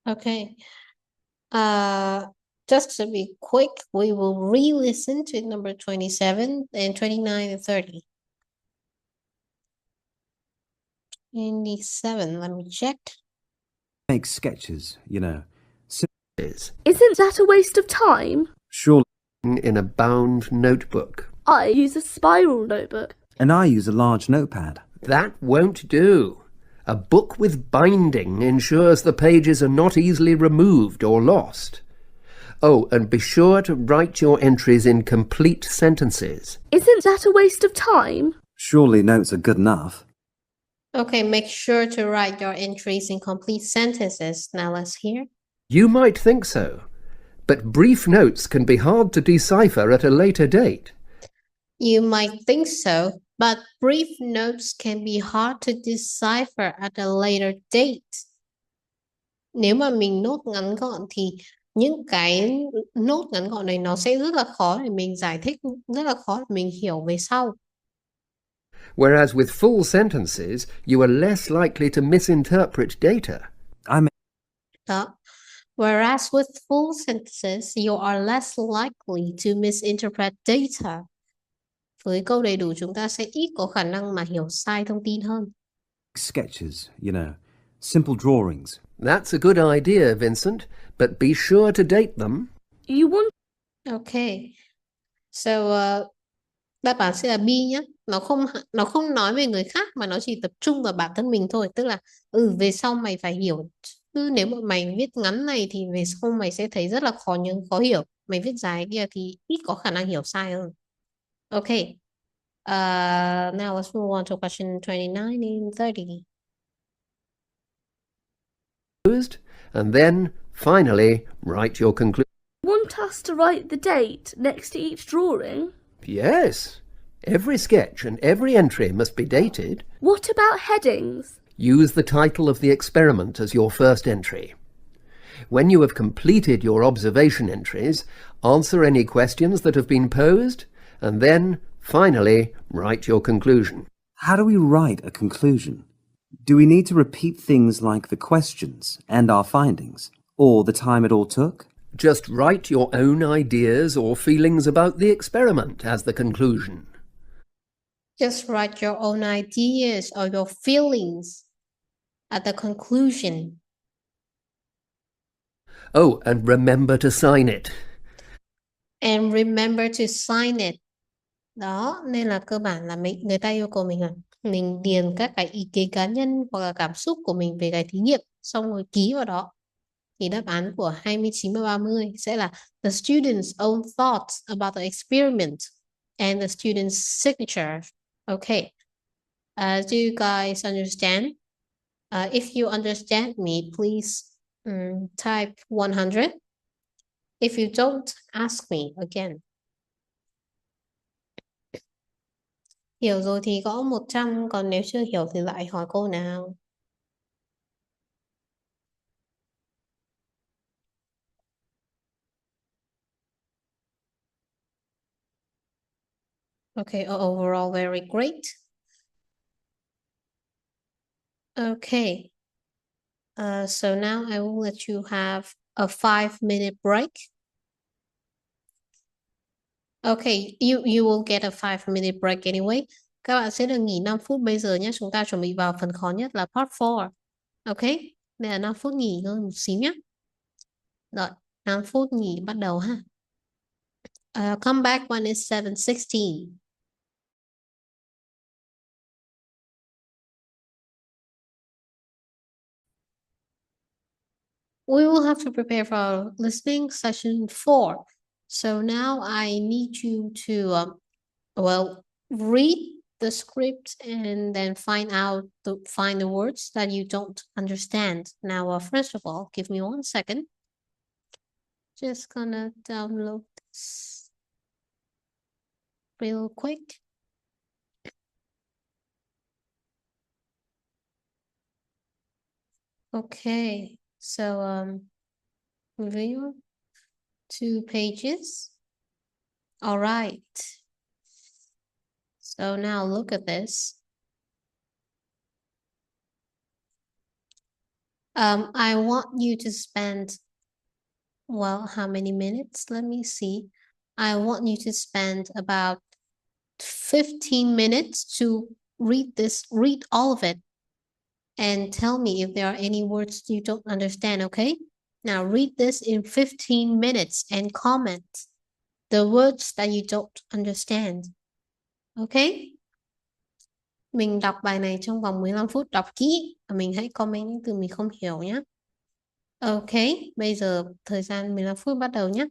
Okay. Just to be quick, we will re-listen to number 27 and 29 and 30. 97, let me check. Make sketches, you know. Isn't that a waste of time? Surely. In a bound notebook. I use a spiral notebook. And I use a large notepad. That won't do. A book with binding ensures the pages are not easily removed or lost. Oh, and be sure to write your entries in complete sentences. Isn't that a waste of time? Surely notes are good enough. Okay, make sure to write your entries in complete sentences. Now let's hear. You might think so, but brief notes can be hard to decipher at a later date. You might think so, but brief notes can be hard to decipher at a later date. Nếu mà mình nốt ngắn gọn thì những cái nốt ngắn gọn này nó sẽ rất là khó để mình giải thích, rất là khó để mình hiểu về sau. Whereas with full sentences, you are less likely to misinterpret data. Đó. Whereas with full sentences, you are less likely to misinterpret data. Với câu đầy đủ chúng ta sẽ ít có khả năng mà hiểu sai thông tin hơn. Sketches, you know. Simple drawings. That's a good idea, Vincent, but be sure to date them. You want... Okay. So, đáp án sẽ là B nhé. Nó không nói về người khác mà nó chỉ tập trung vào bản thân mình thôi. Tức là về sau mày phải hiểu. Chứ nếu mà mày viết ngắn này thì về sau mày sẽ thấy rất là khó hiểu. Mày viết dài kia thì ít có khả năng hiểu sai hơn. Okay. Now let's move on to question 29 and 30. And then, finally, write your conclusion. Want us to write the date next to each drawing? Yes. Every sketch and every entry must be dated. What about headings? Use the title of the experiment as your first entry. When you have completed your observation entries, answer any questions that have been posed, and then, finally, write your conclusion. How do we write a conclusion? Do we need to repeat things like the questions and our findings, or the time it all took? Just write your own ideas or feelings about the experiment as the conclusion. Just write your own ideas or your feelings at the conclusion. Oh, and remember to sign it. And remember to sign it. Đó, nên là cơ bản là người ta yêu cầu mình điền các cái ý kiến cá nhân hoặc là cảm xúc của mình về cái thí nghiệm, xong rồi ký vào đó. Thì đáp án của 29 và 30 sẽ là the student's own thoughts about the experiment and the student's signature. Okay. Do you guys understand? If you understand me, please type 100. If you don't, ask me again. Hiểu rồi thì gõ 100, còn nếu chưa hiểu thì lại hỏi cô nào. Okay, overall very great. Okay. So now I will let you have a 5-minute break. Okay, you will get a 5-minute break anyway. Các bạn sẽ được nghỉ 5 phút bây giờ nhé. Chúng ta chuẩn bị vào phần khó nhất là part 4. Okay, đây là 5 phút nghỉ ngơi một xíu nhé. Rồi, 5 phút nghỉ bắt đầu ha. Come back when it's 7:16. We will have to prepare for our listening session 4. So now I need you to, read the script and then find the words that you don't understand. Now, first of all, give me 1 second. Just gonna download this real quick. Okay, so moving on. 2 pages. All right. So now look at this. I want you to spend, how many minutes? Let me see. I want you to spend about 15 minutes to read all of it. and tell me if there are any words you don't understand, okay? Now read this in 15 minutes and comment the words that you don't understand. Okay? Mình đọc bài này trong vòng 15 phút, đọc kỹ và mình hãy comment những từ mình không hiểu nhé. Ok, bây giờ thời gian 15 phút bắt đầu nhé.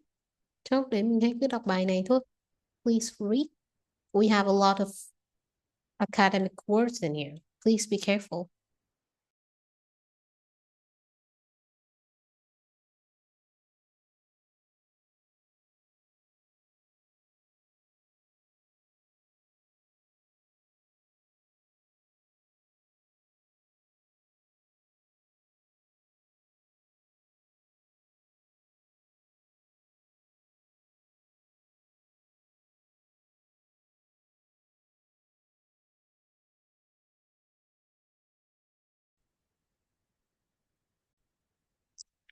Trước đấy mình hãy cứ đọc bài này thôi. Please read. We have a lot of academic words in here. Please be careful.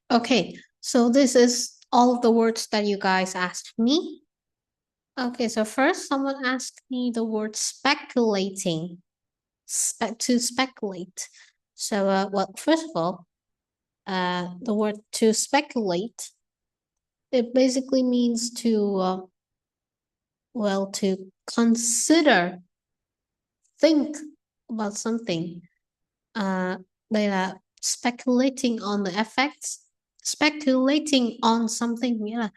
Okay, so this is all of the words that you guys asked me. Okay, so first someone asked me the word speculating. To speculate. So, well, first of all, the word to speculate, it basically means to, well, to consider, think about something. Đây là speculating on the effects. Speculating on something nghĩa là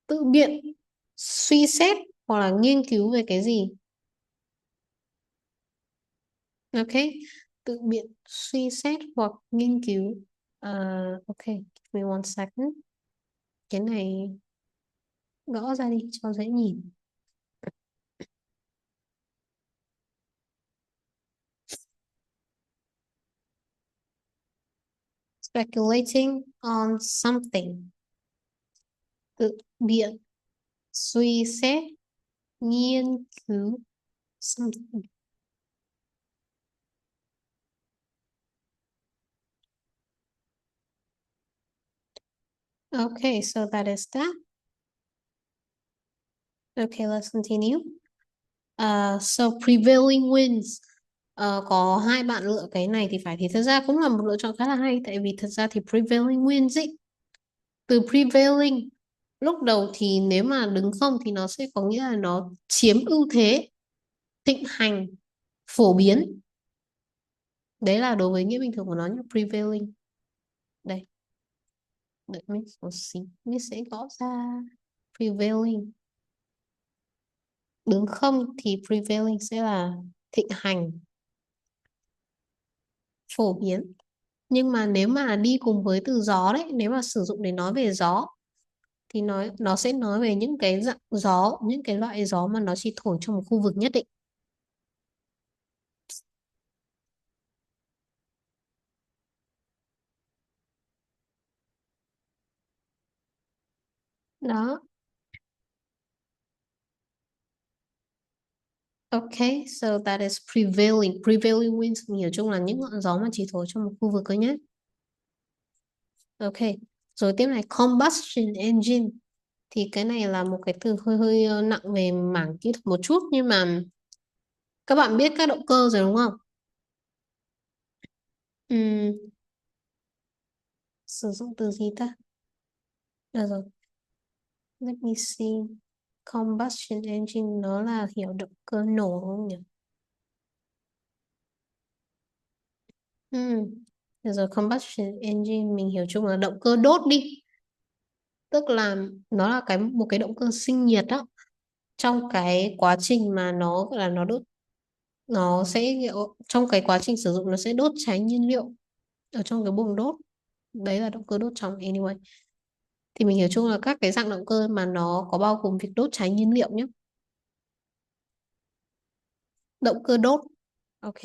tự biện, suy xét hoặc là nghiên cứu về cái gì. Ok, tự biện, suy xét hoặc nghiên cứu. Ok, give me one second. Cái này gõ ra đi cho dễ nhìn. Speculating on something. Tự biện, suy xét, nghiên cứu something. Okay, so that is that. Okay, let's continue. So prevailing winds. Có hai bạn lựa cái này thì phải, thì thật ra cũng là một lựa chọn khá là hay, tại vì thật ra thì prevailing winds ý, từ prevailing lúc đầu thì nếu mà đứng không thì nó sẽ có nghĩa là nó chiếm ưu thế, thịnh hành, phổ biến. Đấy là đối với nghĩa bình thường của nó nhé, prevailing. Đây, đợi mình một xí, mình sẽ gõ ra prevailing. Đứng không thì prevailing sẽ là thịnh hành, phổ biến. Nhưng mà nếu mà đi cùng với từ gió đấy, nếu mà sử dụng để nói về gió thì nó sẽ nói về những cái dạng gió, những cái loại gió mà nó chỉ thổi trong một khu vực nhất định. Đó. Okay, so that is prevailing. Prevailing winds mình hiểu chung là những ngọn gió mà chỉ thổi trong một khu vực thôi nhé. Okay, rồi tiếp này combustion engine. Thì cái này là một cái từ hơi nặng về mảng kỹ thuật một chút, nhưng mà các bạn biết các động cơ rồi đúng không? Sử dụng từ gì ta? Được rồi. Let me see. Combustion engine nó là hiểu động cơ nổ đúng không nhỉ? Được rồi, combustion engine mình hiểu chung là động cơ đốt đi. Tức là nó là một cái động cơ sinh nhiệt đó. Trong cái quá trình mà nó gọi là nó đốt, nó sẽ trong cái quá trình sử dụng nó sẽ đốt cháy nhiên liệu ở trong cái buồng đốt. Đấy là động cơ đốt trong anyway. Thì mình hiểu chung là các cái dạng động cơ mà nó có bao gồm việc đốt cháy nhiên liệu nhé. Động cơ đốt. Ok.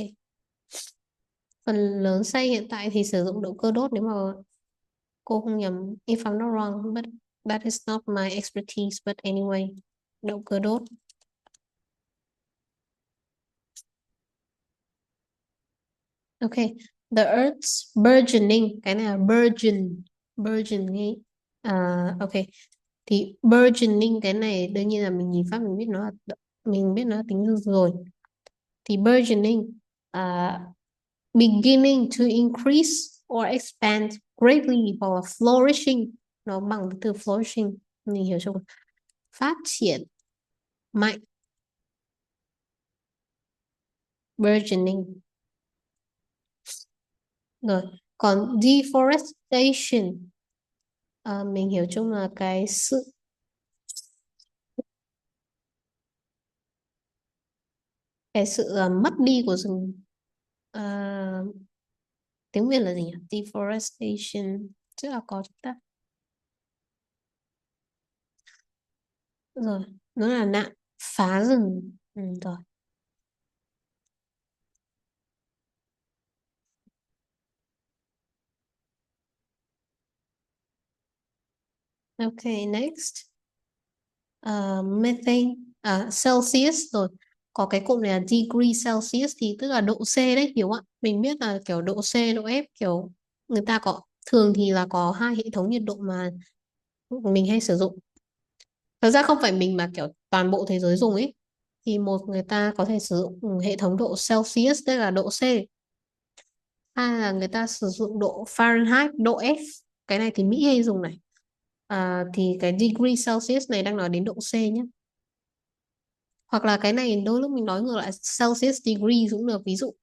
Phần lớn xe hiện tại thì sử dụng động cơ đốt, nếu mà cô không nhầm, if I'm not wrong, but that is not my expertise, but anyway, động cơ đốt. Okay, the Earth's burgeoning, cái này là burgeoning. Okay, thì burgeoning cái này đương nhiên là mình nhìn phát mình biết nó là tính hư rồi. Thì burgeoning beginning to increase or expand greatly hoặc là flourishing, nó bằng từ flourishing, mình hiểu chưa? Phát triển mạnh, burgeoning. Rồi, còn deforestation, mình hiểu chung là cái sự mất đi của rừng. Tiếng Việt là gì nhỉ? Deforestation chắc là có chúng ta. Rồi, nó là nạn phá rừng. Rồi. Okay, next. Methane, Celsius rồi. Có cái cụm này là degree Celsius thì tức là độ C đấy, hiểu ạ? Mình biết là kiểu độ C, độ F, kiểu người ta có thường thì là có hai hệ thống nhiệt độ mà mình hay sử dụng. Thật ra không phải mình mà kiểu toàn bộ thế giới dùng ấy. Thì người ta có thể sử dụng hệ thống độ Celsius, tức là độ C. Hay là người ta sử dụng độ Fahrenheit, độ F. Cái này thì Mỹ hay dùng này. Thì cái degree Celsius này đang nói đến độ C nhé. Hoặc là cái này đôi lúc mình nói ngược lại Celsius degree cũng được. Ví dụ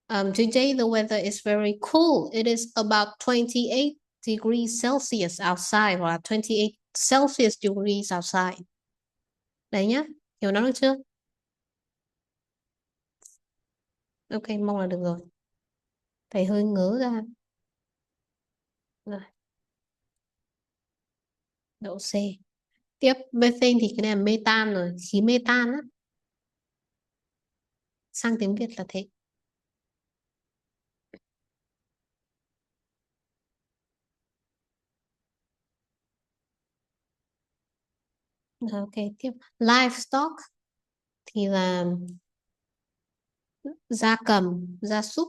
today the weather is very cool. It is about 28 degrees Celsius outside, hoặc là 28 Celsius degrees outside. Đấy nhá. Hiểu nó được chưa? Ok, mong là được rồi. Thầy hơi ngớ ra. Rồi. Độ C. Tiếp, methane thì cái này là metan rồi. Khí metan á. Sang tiếng Việt là thế. Ok, tiếp. Livestock thì là gia cầm, gia súc.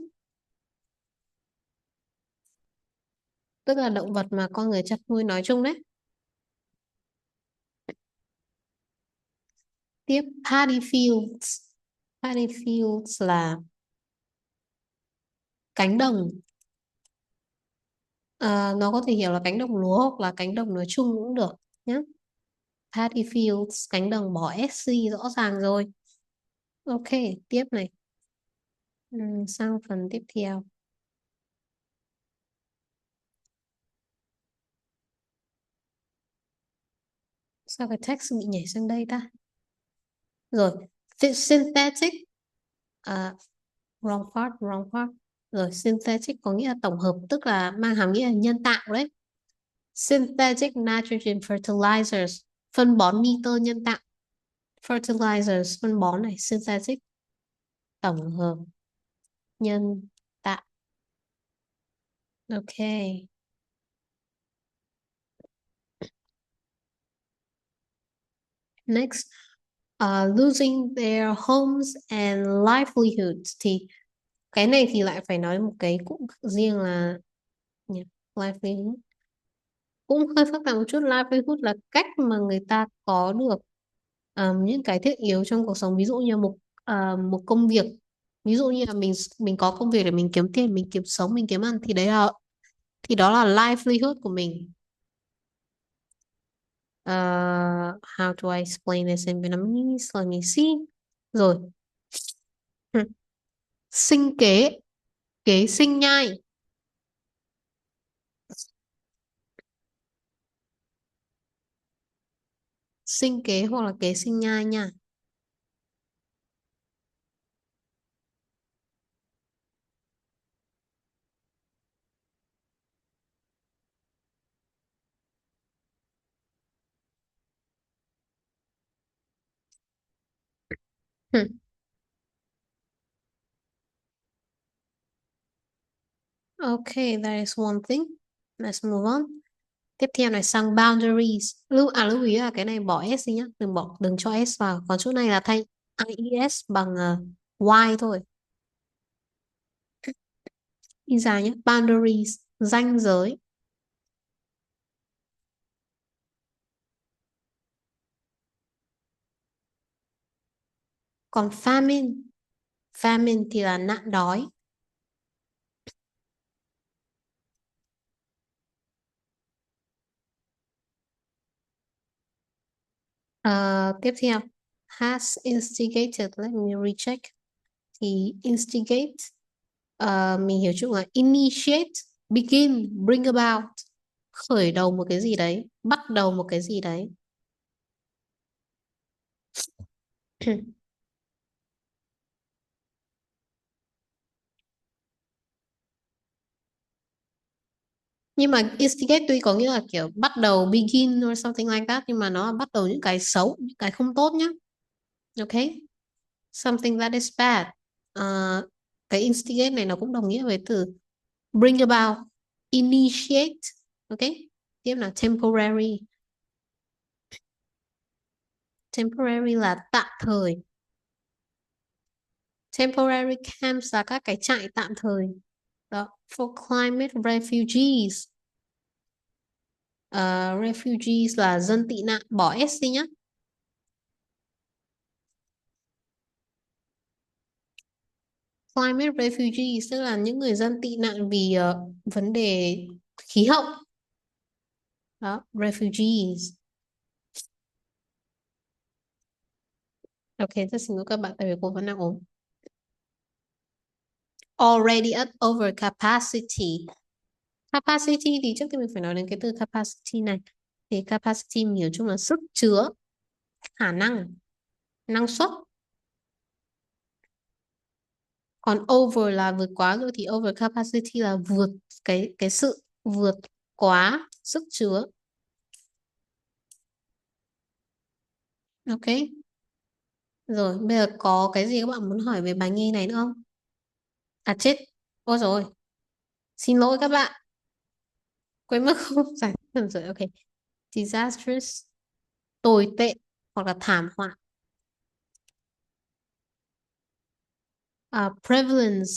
Tức là động vật mà con người chăn nuôi nói chung đấy. Tiếp, paddy fields. Paddy fields là cánh đồng. Nó có thể hiểu là cánh đồng lúa hoặc là cánh đồng nói chung cũng được nhé. Paddy fields, cánh đồng bỏ SC rõ ràng rồi. Ok, tiếp này. Sang phần tiếp theo. Sao cái text bị nhảy sang đây ta? Rồi, synthetic. Wrong part. Rồi, synthetic có nghĩa là tổng hợp, tức là mang hàm nghĩa là nhân tạo đấy. Synthetic nitrogen fertilizers, phân bón nitơ nhân tạo. Fertilizers, phân bón này, synthetic, tổng hợp, nhân tạo. Ok. Next, losing their homes and livelihoods. Thì cái này thì lại phải nói một cái cụm riêng là livelihood. Cũng hơi phức tạp một chút. Livelihood là cách mà người ta có được những cái thiết yếu trong cuộc sống. Ví dụ như một công việc. Ví dụ như là mình có công việc để mình kiếm tiền, mình kiếm sống, mình kiếm ăn, thì đó là livelihood của mình. How do I explain this in Vietnamese? Let me see. Rồi. Sinh kế, kế sinh nhai. Sinh kế hoặc là kế sinh nhai nha. Okay, that is one thing. Let's move on. Tiếp theo này sang boundaries. Lưu ý là cái này bỏ S đi nhá. Đừng cho S vào. Còn chỗ này là thay IES bằng Y thôi. Đi dài nhé. Boundaries, ranh giới. Còn famine thì là nạn đói. Tiếp theo, has instigated. Let me recheck. Thì instigate, mình hiểu chung là initiate, begin, bring about, khởi đầu một cái gì đấy, bắt đầu một cái gì đấy. Nhưng mà instigate tuy có nghĩa là kiểu bắt đầu, begin or something like that, nhưng mà nó là bắt đầu những cái xấu, những cái không tốt nhá. Okay? Something that is bad. Cái instigate này nó cũng đồng nghĩa với từ bring about, initiate. Okay? Tiếp là temporary. Temporary là tạm thời. Temporary camps là các cái trại tạm thời. Đó. For climate refugees. Refugees là dân tị nạn, bỏ S đi nhá. Climate refugees tức là những người dân tị nạn vì vấn đề khí hậu. Đó, refugees. Ok, rất xin lỗi các bạn tại vì cô vẫn đang ốm. Already at over capacity. Capacity thì trước tiên mình phải nói đến cái từ capacity này. Thì capacity mình hiểu chung là sức chứa, khả năng, năng suất. Còn over là vượt quá rồi thì over capacity là vượt cái sự vượt quá sức chứa. Ok. Rồi, bây giờ có cái gì các bạn muốn hỏi về bài nghi này nữa không? À chết. Ôi rồi. Xin lỗi các bạn. Quên mất không giải thích rồi. Ok. Disastrous. Tồi tệ hoặc là thảm họa. Prevalence.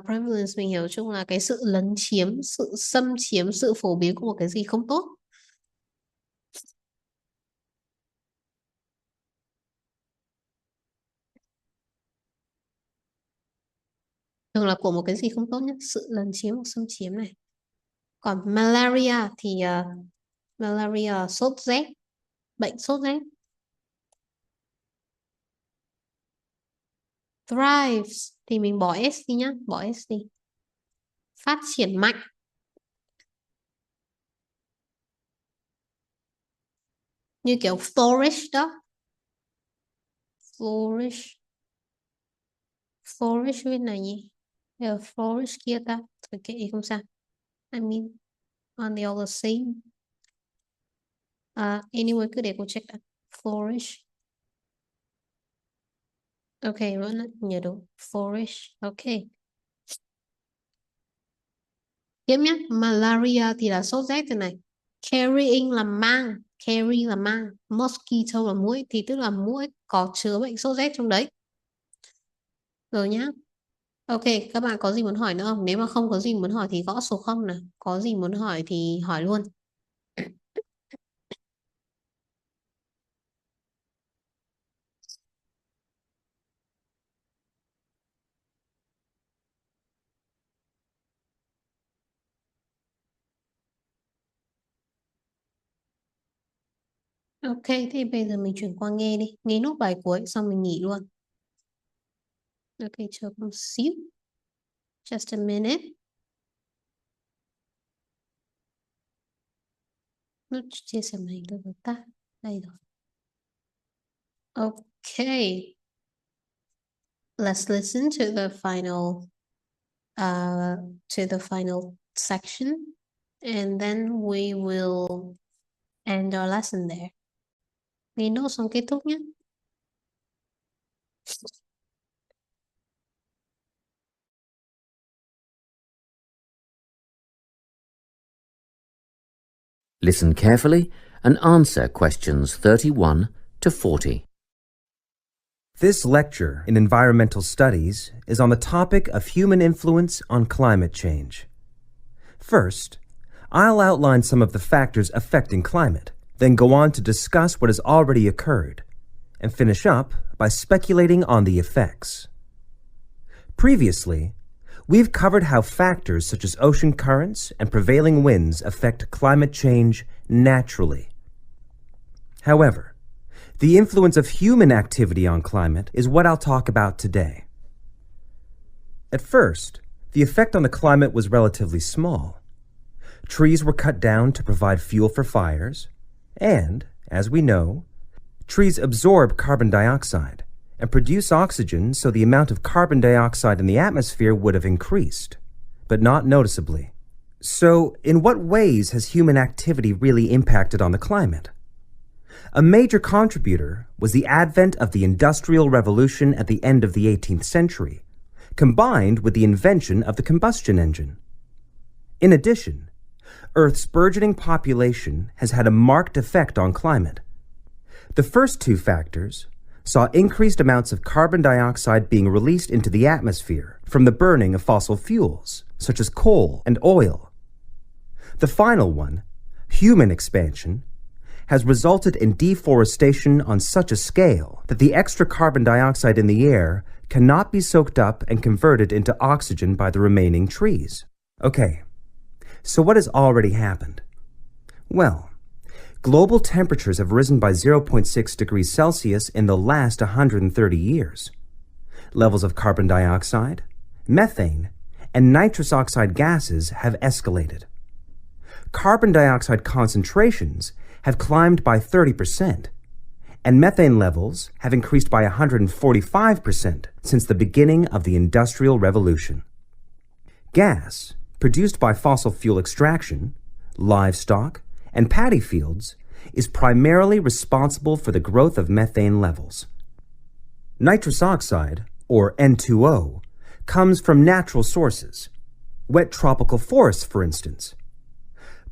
Prevalence mình hiểu chung là cái sự lấn chiếm, sự xâm chiếm, sự phổ biến của một cái gì không tốt. Thường là của một cái gì không tốt nhất, sự lấn chiếm hoặc xâm chiếm này. Còn malaria thì malaria sốt rét, bệnh sốt rét. Thrives thì mình bỏ S đi nhá, bỏ S đi. Phát triển mạnh. Như kiểu flourish đó. Flourish. Flourish bên này nhỉ? Flourish kia ta. Thôi kệ không sao. I mean, on the all the same. Anyway, cứ để cô check đã. Flourish. Ok, vẫn nhớ đúng. Flourish. Ok. Tiếp nhé. Malaria thì là sốt rét thế này. Carrying là mang. Carry là mang. Mosquito là muỗi. Thì tức là muỗi có chứa bệnh sốt rét trong đấy. Rồi nhá. Ok, các bạn có gì muốn hỏi nữa không? Nếu mà không có gì muốn hỏi thì gõ số 0 nào. Có gì muốn hỏi thì hỏi luôn. Ok, thì bây giờ mình chuyển qua nghe đi. Nghe nốt bài cuối xong mình nghỉ luôn. Ok, chờ một xíu. Just a minute. Nó chia sẻ màn hình được rồi ta. Đây rồi. Okay. Let's listen to the final section, and then we will end our lesson there. Nghe nốt xong kết thúc nhé. Listen carefully and answer questions 31 to 40. This lecture in environmental studies is on the topic of human influence on climate change. First, I'll outline some of the factors affecting climate, then go on to discuss what has already occurred, and finish up by speculating on the effects. Previously, we've covered how factors such as ocean currents and prevailing winds affect climate change naturally. However, the influence of human activity on climate is what I'll talk about today. At first, the effect on the climate was relatively small. Trees were cut down to provide fuel for fires, and, as we know, trees absorb carbon dioxide and produce oxygen, so the amount of carbon dioxide in the atmosphere would have increased, but not noticeably. So, in what ways has human activity really impacted on the climate? A major contributor was the advent of the Industrial Revolution at the end of the 18th century, combined with the invention of the combustion engine. In addition, Earth's burgeoning population has had a marked effect on climate. The first two factors saw increased amounts of carbon dioxide being released into the atmosphere from the burning of fossil fuels, such as coal and oil. The final one, human expansion, has resulted in deforestation on such a scale that the extra carbon dioxide in the air cannot be soaked up and converted into oxygen by the remaining trees. Okay, so what has already happened? Well, global temperatures have risen by 0.6 degrees Celsius in the last 130 years. Levels of carbon dioxide, methane, and nitrous oxide gases have escalated. Carbon dioxide concentrations have climbed by 30%, and methane levels have increased by 145% since the beginning of the Industrial Revolution. Gas, produced by fossil fuel extraction, livestock, and paddy fields, is primarily responsible for the growth of methane levels. Nitrous oxide, or N2O, comes from natural sources, wet tropical forests, for instance.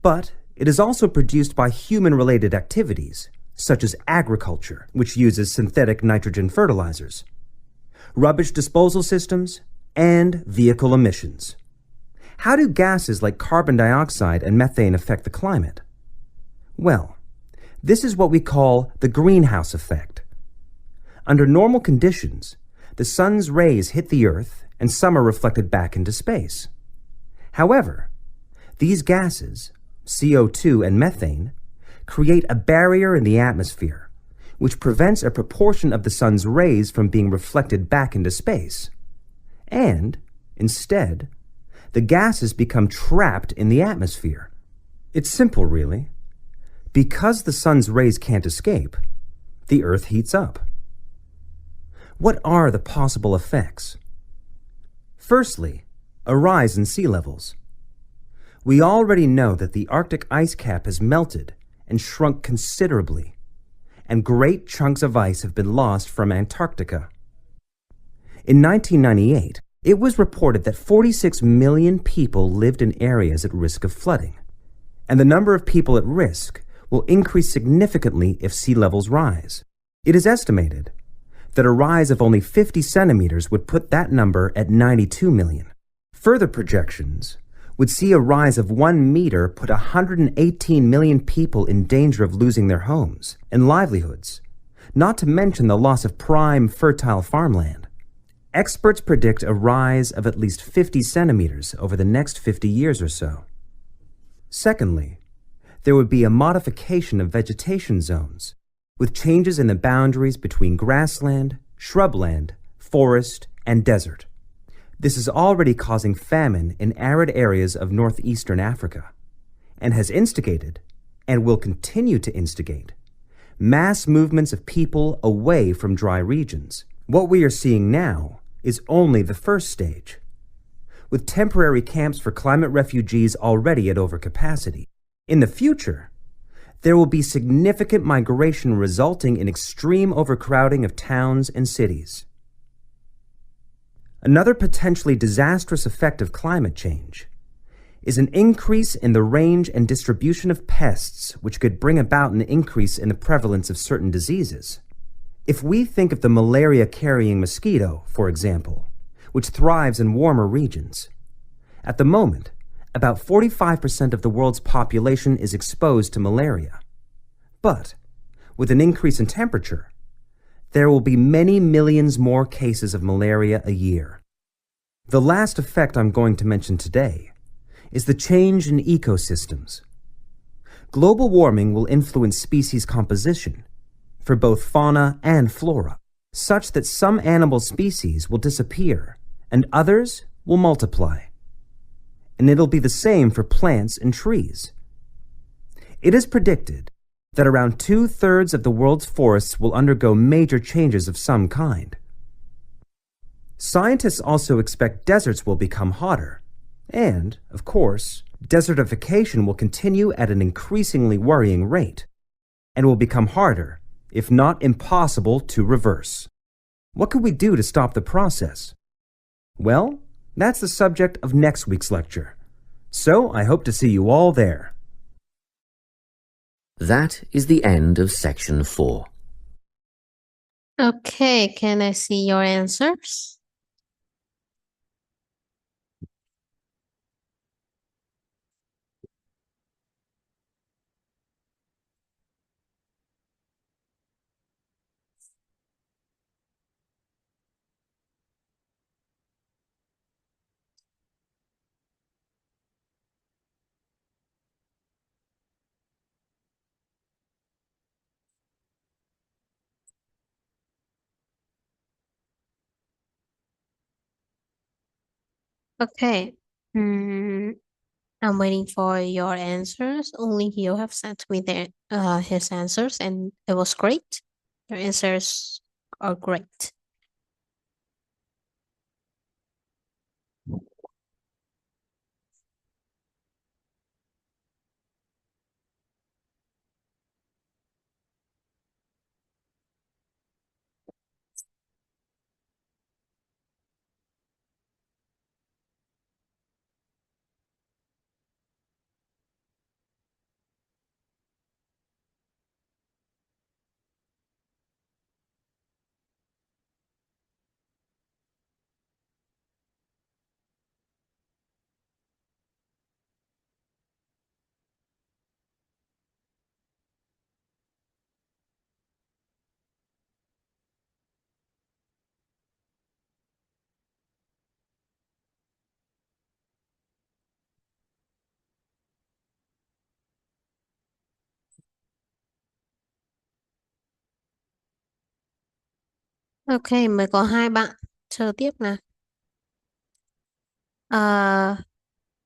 But it is also produced by human-related activities, such as agriculture, which uses synthetic nitrogen fertilizers, rubbish disposal systems, and vehicle emissions. How do gases like carbon dioxide and methane affect the climate? Well, this is what we call the greenhouse effect. Under normal conditions, the sun's rays hit the Earth and some are reflected back into space. However, these gases, CO2 and methane, create a barrier in the atmosphere, which prevents a proportion of the sun's rays from being reflected back into space. And, instead, the gases become trapped in the atmosphere. It's simple, really. Because the sun's rays can't escape, the Earth heats up. What are the possible effects? Firstly, a rise in sea levels. We already know that the Arctic ice cap has melted and shrunk considerably, and great chunks of ice have been lost from Antarctica. In 1998, it was reported that 46 million people lived in areas at risk of flooding, and the number of people at risk will increase significantly if sea levels rise. It is estimated that a rise of only 50 centimeters would put that number at 92 million. Further projections would see a rise of 1 meter put 118 million people in danger of losing their homes and livelihoods, not to mention the loss of prime, fertile farmland. Experts predict a rise of at least 50 centimeters over the next 50 years or so. Secondly, there would be a modification of vegetation zones, with changes in the boundaries between grassland, shrubland, forest, and desert. This is already causing famine in arid areas of northeastern Africa, and has instigated, and will continue to instigate, mass movements of people away from dry regions. What we are seeing now is only the first stage, with temporary camps for climate refugees already at overcapacity. In the future, there will be significant migration resulting in extreme overcrowding of towns and cities. Another potentially disastrous effect of climate change is an increase in the range and distribution of pests, which could bring about an increase in the prevalence of certain diseases. If we think of the malaria-carrying mosquito, for example, which thrives in warmer regions, at the moment, about 45% of the world's population is exposed to malaria. But, with an increase in temperature, there will be many millions more cases of malaria a year. The last effect I'm going to mention today is the change in ecosystems. Global warming will influence species composition for both fauna and flora, such that some animal species will disappear and others will multiply. And it'll be the same for plants and trees. It is predicted that around 2/3 of the world's forests will undergo major changes of some kind. Scientists also expect deserts will become hotter, and, of course, desertification will continue at an increasingly worrying rate, and will become harder, if not impossible, to reverse. What could we do to stop the process? Well, that's the subject of next week's lecture. So I hope to see you all there. That is the end of section 4. Okay, can I see your answers? Okay. I'm waiting for your answers. Only you have sent me his answers, and it was great. Your answers are great. Okay, mới có 2 bạn. Chờ tiếp nào.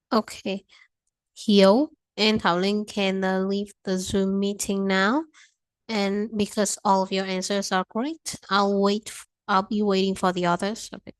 Okay. Hiếu and Thảo Linh can leave the Zoom meeting now. And because all of your answers are great, I'll be waiting for the others. Okay.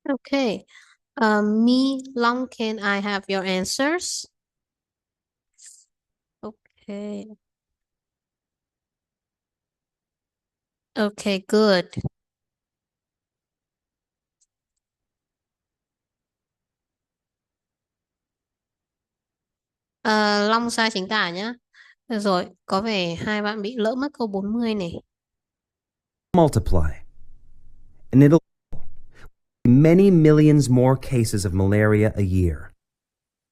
Okay. Me, Long, can I have your answers? Okay. Okay, good. Long sai chính tả nhá. Được rồi, có vẻ 2 bạn bị lỡ mất câu 40 này. Multiply. And it'll be many millions more cases of malaria a year.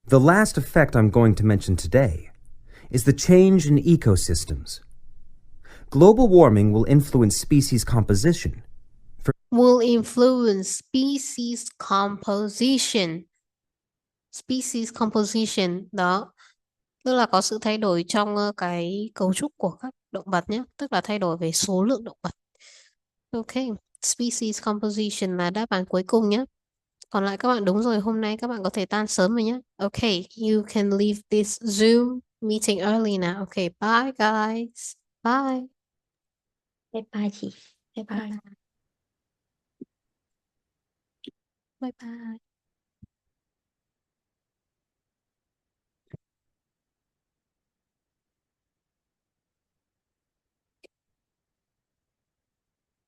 The last effect I'm going to mention today is the change in ecosystems. Global warming will influence species composition. Will influence species composition. Species composition, đó. Tức là có sự thay đổi trong cái cấu trúc của các động vật nhé. Tức là thay đổi về số lượng động vật. Okay. Species composition là đáp án cuối cùng nhé. Còn lại các bạn đúng rồi, hôm nay các bạn có thể tan sớm rồi nhé. Okay, you can leave this Zoom meeting early now. Okay, bye guys. Bye. Bye bye chị. Bye bye. Bye bye.